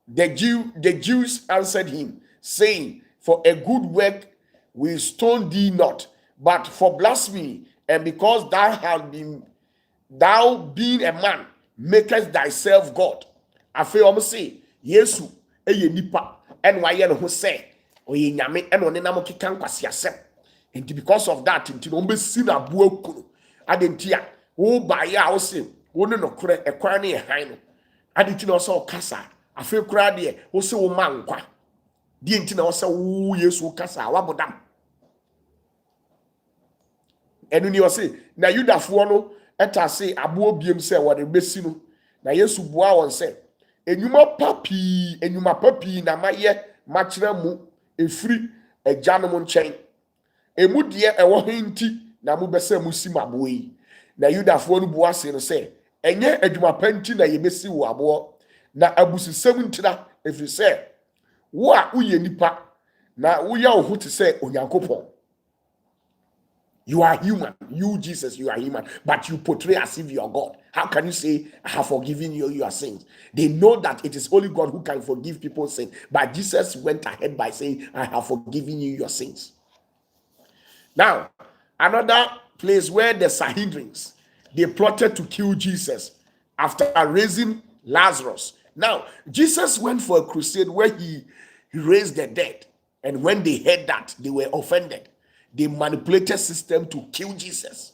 Speaker 1: The Jews answered him, saying, for a good work we stone thee not, but for blasphemy, and because thou being a man, makest thyself God. Afei omo say, Yesu eye nipa, and why ye no ho say, oye nyame and one nam keka nkwase asem. And because of that, nti no be si na bo akunu. Adentia, wo ba ya wo say, wo ne no kore ekwan ne han no. Adenti no so kasa. Afei kura de wo se wo ma nkwa. Die nti na wo se wo Yesu kasa wabodam. Enu ni wo se na Yudafo no eta se abo biem se wo de besi no. Na Yesu boa won se enyuma papi na maye machira mu efiri agyanom nchen. Emu de ewo henti na mu bese mu si mabo yi. Na Yudafo no boa se no se enye adwuma panti na ye besi wo abo. Na abusisem ntira efiri se wo a uye nipa na wo ya wo te se onyankopon. You are human. You, Jesus, you are human. But you portray as if you are God. How can you say, I have forgiven you your sins? They know that it is only God who can forgive people's sins. But Jesus went ahead by saying, I have forgiven you your sins. Now, another place where the Sanhedrins, they plotted to kill Jesus after raising Lazarus. Now, Jesus went for a crusade where he raised the dead. And when they heard that, they were offended. They manipulated system to kill Jesus.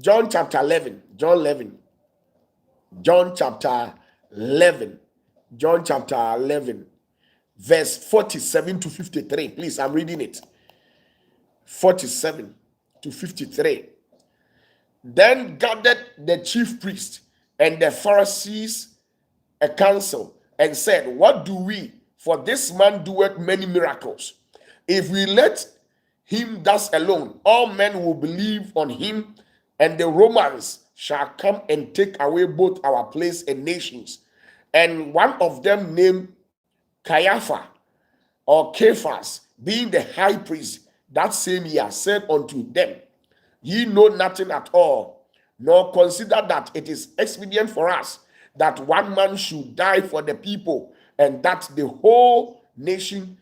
Speaker 1: John chapter 11. John chapter 11. Verse 47 to 53. Please, I'm reading it. 47 to 53. Then gathered the chief priest and the Pharisees a council and said, what do we? For this man doeth many miracles. If we let him thus alone, all men will believe on him, and the Romans shall come and take away both our place and nations. And one of them, named Caiaphas or Cephas, being the high priest that same year, said unto them, Ye know nothing at all, nor consider that it is expedient for us that one man should die for the people, and that the whole nation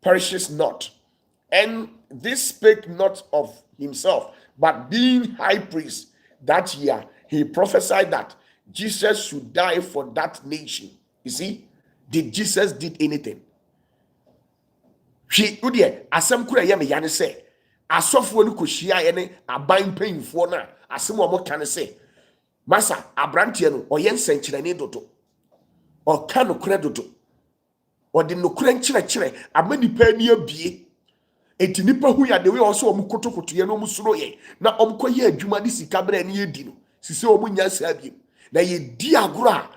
Speaker 1: perishes not. And this spake not of himself, but being high priest that year, he prophesied that Jesus should die for that nation. You see, did Jesus did anything? She udie asem kura ye me yane say asofo no kohyia ye ne aban panyimfo na asem o mo kan say masa abrante no oye nsenkyerene dodo o ka no kura dodo o de no kura nkyerɛkyerɛ amani pa ni abie enti nipa hu ya de we also o mukotokoto ye no musuro ye na o mkoye adwuma de sika bra ne yedi no sise o munya sa abie na ye di agora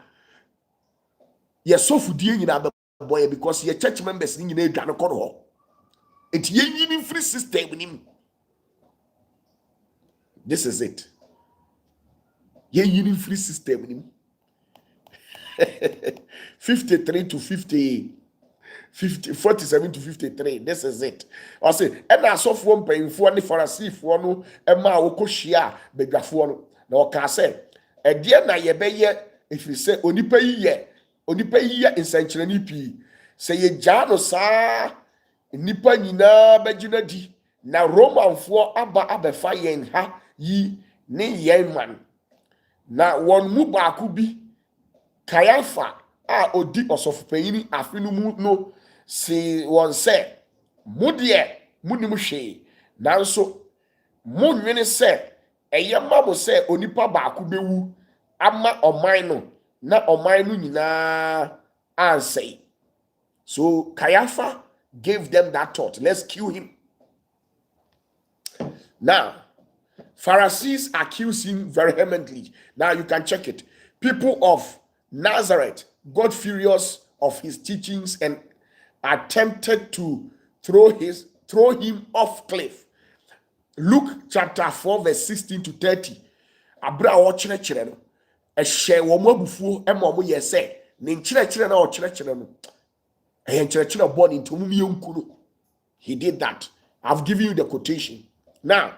Speaker 1: ye sofudie nyina boy because ye church members ni nyina adwane kɔ no ho. It's a free system with him. This is it. Ye free system with him. 53 to 50, 47 to 53. This is it. I say, and I saw one paying for the Pharisee for no, and my Okoshia, Begafor. No, can say, a dear na ye be ye, if you say, only pay ye in Sanctuary P. Say ye Jano, sir. Nipa nyina bagina di na Romanfo aba abefa yen ha yi ne yen man na won mu baako bi Caiaphas a odi osofopanyini afinu mu no si won se mudie munim hwe nanso munwene se eye mamo se onipa baako bewu ama oman no na oman no nyina ansei. So Caiaphas gave them that thought. Let's kill him. Now, Pharisees accuse him vehemently. Now you can check it. People of Nazareth got furious of his teachings and attempted to throw him off cliff. Luke chapter 4 verse 16 to 30. Abra o chere no. E hye wo mo abufuo e mo ye se. Ne chere na o chere no. He did that. I've given you the quotation. Now,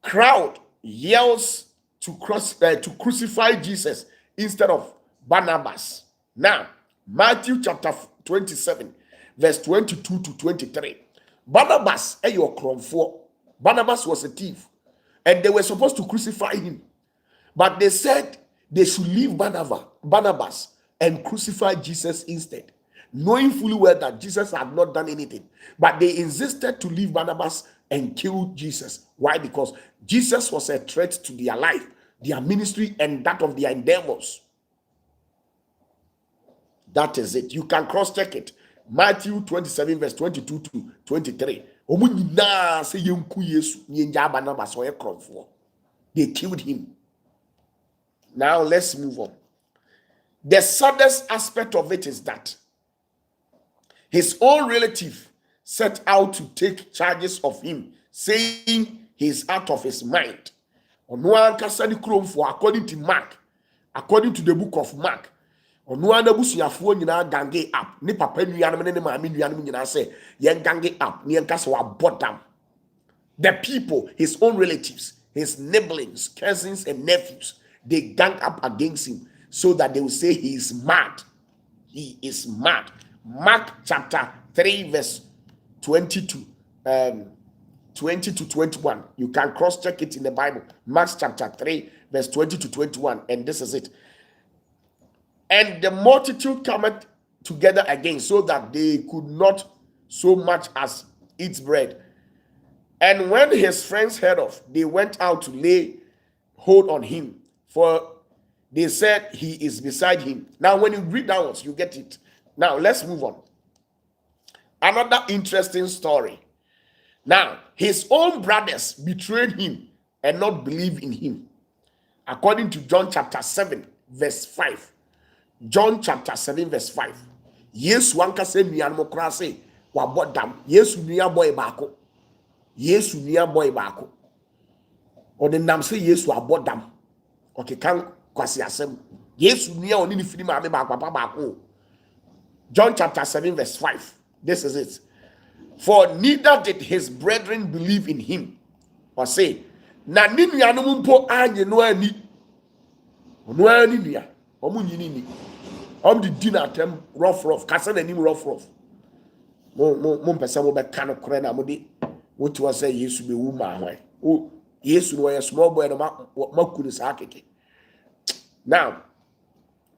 Speaker 1: crowd yells to crucify Jesus instead of Barnabas. Now, Matthew chapter 27, verse 22 to 23. Barnabas, Barnabas was a thief, and they were supposed to crucify him. But they said they should leave Barnabas and crucify Jesus instead, knowing fully well that Jesus had not done anything. But they insisted to leave Barnabas and kill Jesus. Why? Because Jesus was a threat to their life, their ministry, and that of their endeavors. That is it. You can cross-check it. Matthew 27, verse 22 to 23. They killed him. Now let's move on. The saddest aspect of it is that his own relative set out to take charges of him, saying he's out of his mind. According to Mark, according to the book of Mark, gange up. Ni papa nuyanum ne maami nuyanum nyina say yen gange up. Ni enka so abodam. The people, his own relatives, his nibblings, cousins, and nephews, they gang up against him so that they will say he is mad. He is mad. Mark chapter 3, verse 20 to 21. You can cross-check it in the Bible. Mark chapter 3, verse 20 to 21. And this is it. And the multitude cometh together again, so that they could not so much as eat bread. And when his friends heard of, they went out to lay hold on him, for they said he is beside him. Now, when you read downwards, you get it. Now, let's move on. Another interesting story. Now, his own brothers betrayed him and not believed in him. According to John chapter 7, verse 5. John chapter 7, verse 5. Yes, one can say, Mianmo Krase, Wabodam, yes, Nia boy bako. Yesu nia boy baako. Ɔde nam sɛ Yesu abɔdam. Ɔkeka kwasi asɛm. Yesu nia oni ni firi maame baako papa baako. John chapter 7 verse 5. This is it. For neither did his brethren believe in him. Or say, na ni nuanom mpo anye no ani. No ani nua. Omu nyini ni. Di dinner atem rough. Kasa na nim rough. Mo pesa mo be kan kore na mo di. What was say Yesu be woman hwan. Oh, Yesu no small boy no makunu sa akeke. Now,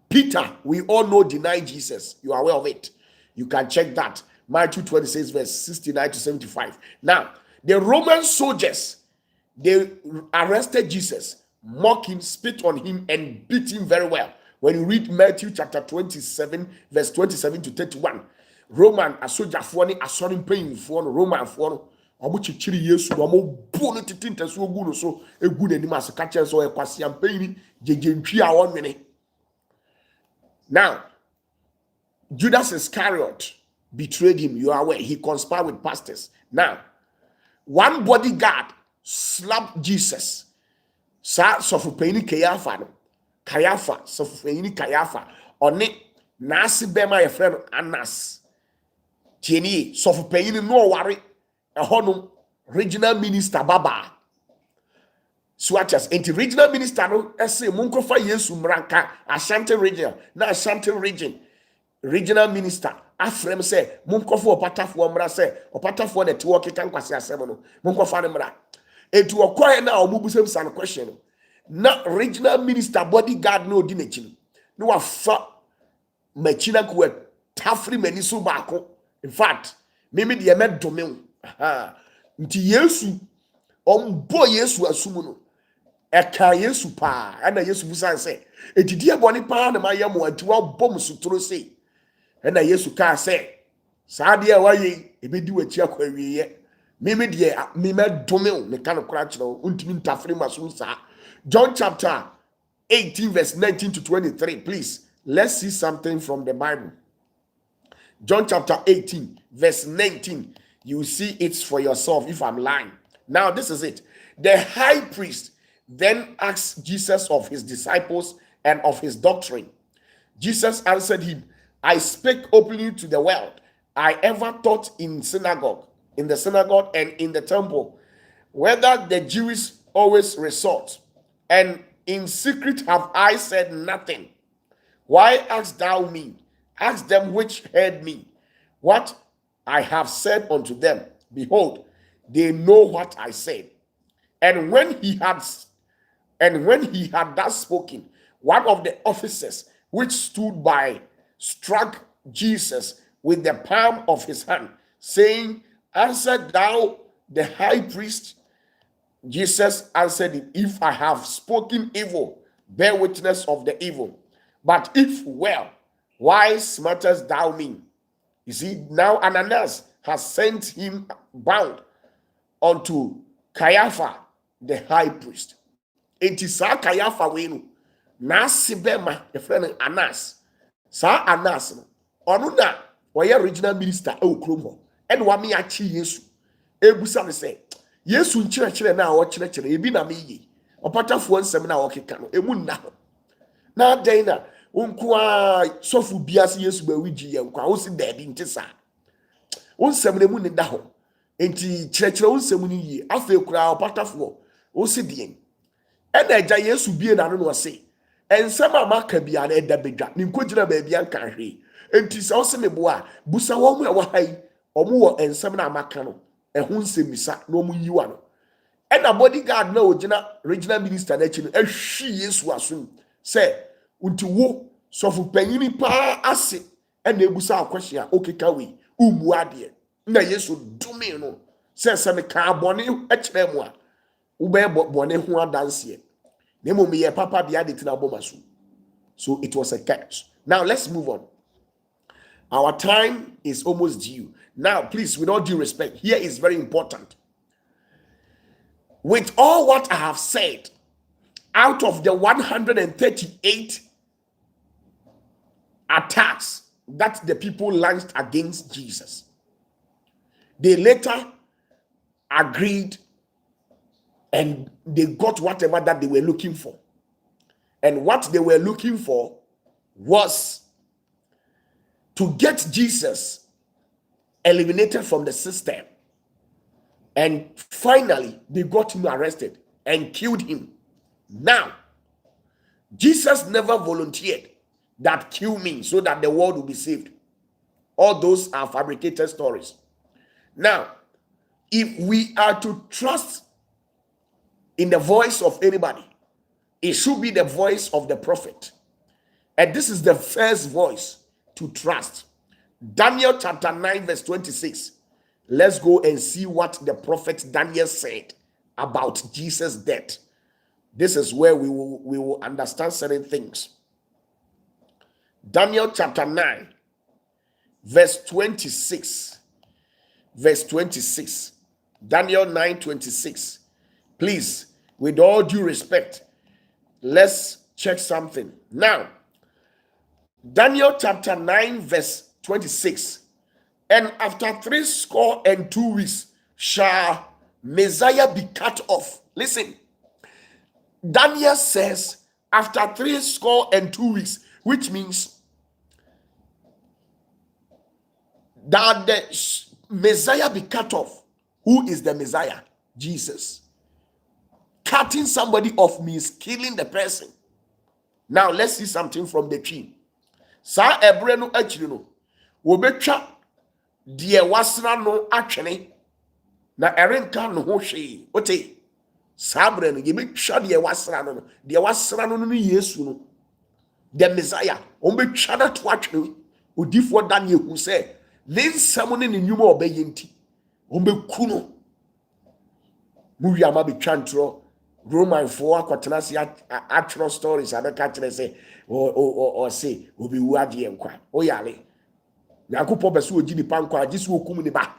Speaker 1: Peter, we all know, denied Jesus. You are aware of it. You can check that. Matthew 26 verse 69 to 75. Now, the Roman soldiers, they arrested Jesus, mocked him, spit on him, and beat him very well. When you read Matthew chapter 27 verse 27 to 31, Roman a soldier for ni assuring pain for Roman for omo chichiri Yesu omo bu no titinta so ogu no so egu n'anim ase ka kyen so ekwase ampaini jejentwi a wonwene. Now, Judas Iscariot betrayed him. You are aware. He conspired with pastors. Now, one bodyguard slapped Jesus. Sa sofupeni Kayafa no. Kayafa, sofupeni Kayafa. Oni nasi bema your friend Anas. Tieni sofupeni no worry. Ehonum regional minister Baba. Swatches anti regional minister no ese munkofa Yesu mranka Ashanti region na Ashanti regional minister afrem say munkofa opatafuo mra say opatafuo net work kan kwase asem no munkofa ne mra etu okoye na omubusem san question no na regional minister bodyguard no di n'echi no wa fa machina ko tafri mani so baako. In fact mimi de me dome nti Yesu ombo Yesu asumu no eka Yesu pa ana Yesu busan se etidi eboni pa na mayam anti wa bom sutro se ana Yesu ka se saa de waye ebedi wachi akwa wiye meme de meme dome me kan kora kire untimi ntafre maso sa. John chapter 18 verse 19 to 23. Please, let's see something from the Bible. John chapter 18 verse 19. You see it for yourself if I'm lying. Now this is it. The high priest then asked Jesus of his disciples and of his doctrine. Jesus answered him, I spake openly to the world. I ever taught in the synagogue and in the temple, whether the Jews always resort, and in secret have I said nothing. Why askest thou me? Ask them which heard me. What I have said unto them, behold, they know what I said. And when he had thus spoken, one of the officers which stood by struck Jesus with the palm of his hand, saying, Answer thou the high priest? Jesus answered him, If I have spoken evil, bear witness of the evil. But if well, why smartest thou me? You see, now Ananias has sent him bound unto Caiaphas, the high priest. It is sa Caiaphas we no. Na sibema, the friend Anas. Sa Anas no. Onu na oye regional minister e okrom ho. E no wa me achi Yesu. Ebusa me say, Yesu nkyerɛkyerɛ na wo kyerɛkyerɛ ebi na me yi. Opatafuo nsɛm na wo keka no emu nna ho. Na den na unkwa sofu biase Yesu ba wigi ye nkwa wo si daabi nti sa. Wo nsɛm na mu ne da ho. Enti kyerɛkyerɛ wo nsɛm ni yi. Afa kura opatafuo wo si deɛ. Ɛna agya Yesu bie na no no se. Ensɛm a maka bia na ɛda bedwa. Ne nkɔgyina ba bia nka hwe. Enti sɛ wo se me boa, busa wo mu a wo hai. Omu wo ensɛm na maka no. Ehun semisa no mu yiwa no. Ɛna bodyguard na ogina regional minister na chi no ehwi Yesu asom say unti wo sofu panyini pa ase ɛna ebusa akwahye a okeka we umu ade na Yesu dumi no say me ka abone ɛkyerɛ mu a wo be bone ho adanse na mmom ye papa bia de tina bomaso. So it was a catch. Now let's move on. Our time is almost due. Now, please, with all due respect, here is very important. With all what I have said, out of the 138 attacks that the people launched against Jesus, they later agreed and they got whatever that they were looking for. And what they were looking for was to get Jesus eliminated from the system. And finally, they got him arrested and killed him. Now, Jesus never volunteered that kill me so that the world will be saved. All those are fabricated stories. Now, if we are to trust in the voice of anybody, it should be the voice of the prophet. And this is the first voice to trust. Daniel chapter 9 verse 26. Let's go and see what the prophet Daniel said about Jesus' death. This is where we will understand certain things. Daniel chapter 9 verse 26. Verse 26. Daniel 9:26. Please, with all due respect, let's check something. Now, Daniel chapter 9 verse 26. And after 62 weeks shall Messiah be cut off. Listen, Daniel says after 62 weeks, which means that the Messiah be cut off. Who is the Messiah? Jesus. Cutting somebody off means killing the person. Now let's see something from the tree. Sa ebre no akiri no wobetwa de wasra no atwene na erenka no ho hwe. Ote sa ebre no yebetwa de wasra no de wasra no no Yesu no the Messiah ombetwa da to atwene odifo Daniel who say linsam ne nyuma obeyenti ombeku no mu wi ama betwa ntro Roman for akwatena se atro stories abeka kire say o say obi wu ade nkwa o yale yakopo beso ogi ni pankwa agisi okum ni ba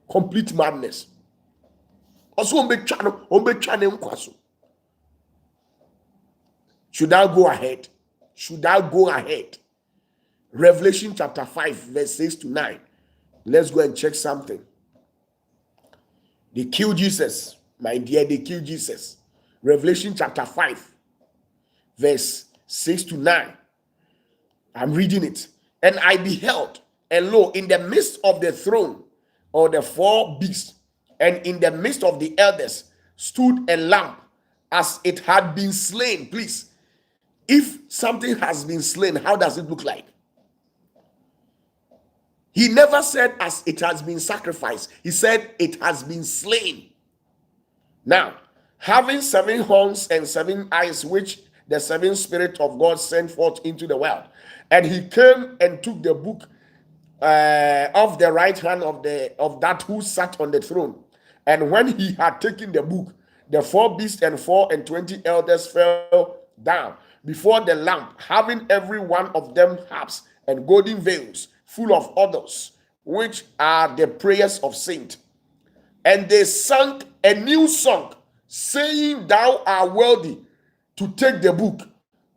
Speaker 1: complete madness also ombetwa ne nkwa so. Should I go ahead? Should I go ahead? Revelation chapter 5 verse 6 to 9. Let's go and check something. They killed Jesus. My dear, they killed Jesus. Revelation chapter 5, verse 6 to 9. I'm reading it. And I beheld, and lo, in the midst of the throne, or the four beasts, and in the midst of the elders, stood a lamb, as it had been slain. Please, if something has been slain, how does it look like? He never said as it has been sacrificed. He said it has been slain. Now, having 7 horns and 7 eyes, which the 7 Spirit of God sent forth into the world. And he came and took the book of the right hand of that who sat on the throne. And when he had taken the book, the 4 beasts and 24 elders fell down before the Lamb, having every one of them harps and golden veils full of odors, which are the prayers of saints. And they sang a new song, saying, Thou art worthy to take the book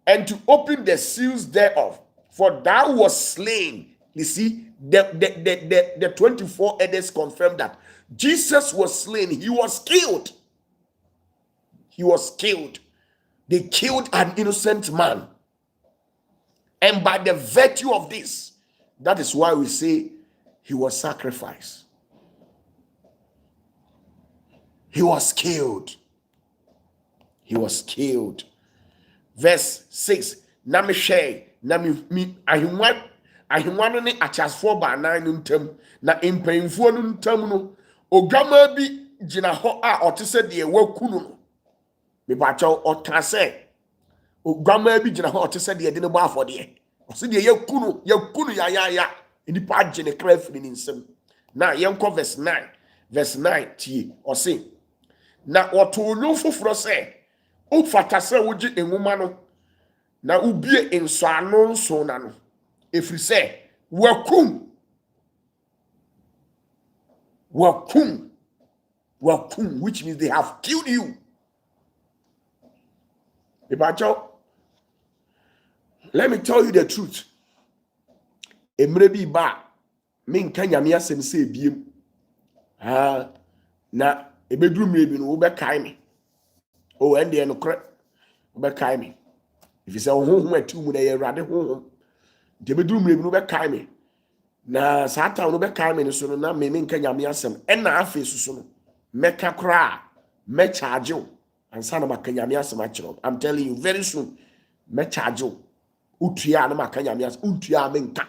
Speaker 1: and to open the seals thereof, for thou wast slain. You see, the 24 elders confirmed that Jesus was slain. He was killed. He was killed. They killed an innocent man. And by the virtue of this, that is why we say he was sacrificed. He was killed. He was killed. Verse 6. Na me share, na mi ahimwa ne achasfo ba nan ntam na mpanyimfo no ntam no ogama bi gina ho a otese de waku no me ba chaw otase ogama bi gina ho otese de de ne ba afode o se de yaku no ya nipa gine krafini ni nsem na yenko verse 9 tie o se na oto no foforo se o fatase wogi enwuma no na ubie enso ano nso na no efiri se wakum, which means they have killed you. Let me tell you the truth. Emre bi ba me nka nyame asem se biem. na ebeduru mmerɛ bi no wobɛkae me o ɛndeɛ no korɛ wobɛkae me ɛfiri sɛ wo honhom atiw mu na ɛyɛ Awurade honhom nti ebeduru mmerɛ bi no wobɛkae me na saa time no bɛkae me no so no na meme nka Nyame asɛm ɛna afei susu no mɛka koraa mɛkyaagye wo ansa na maka Nyame asɛm akyerɛ wo. I'm telling you very soon mɛkyaagye wo utua na maka Nyame asɛm utua menka.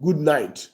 Speaker 1: Good night.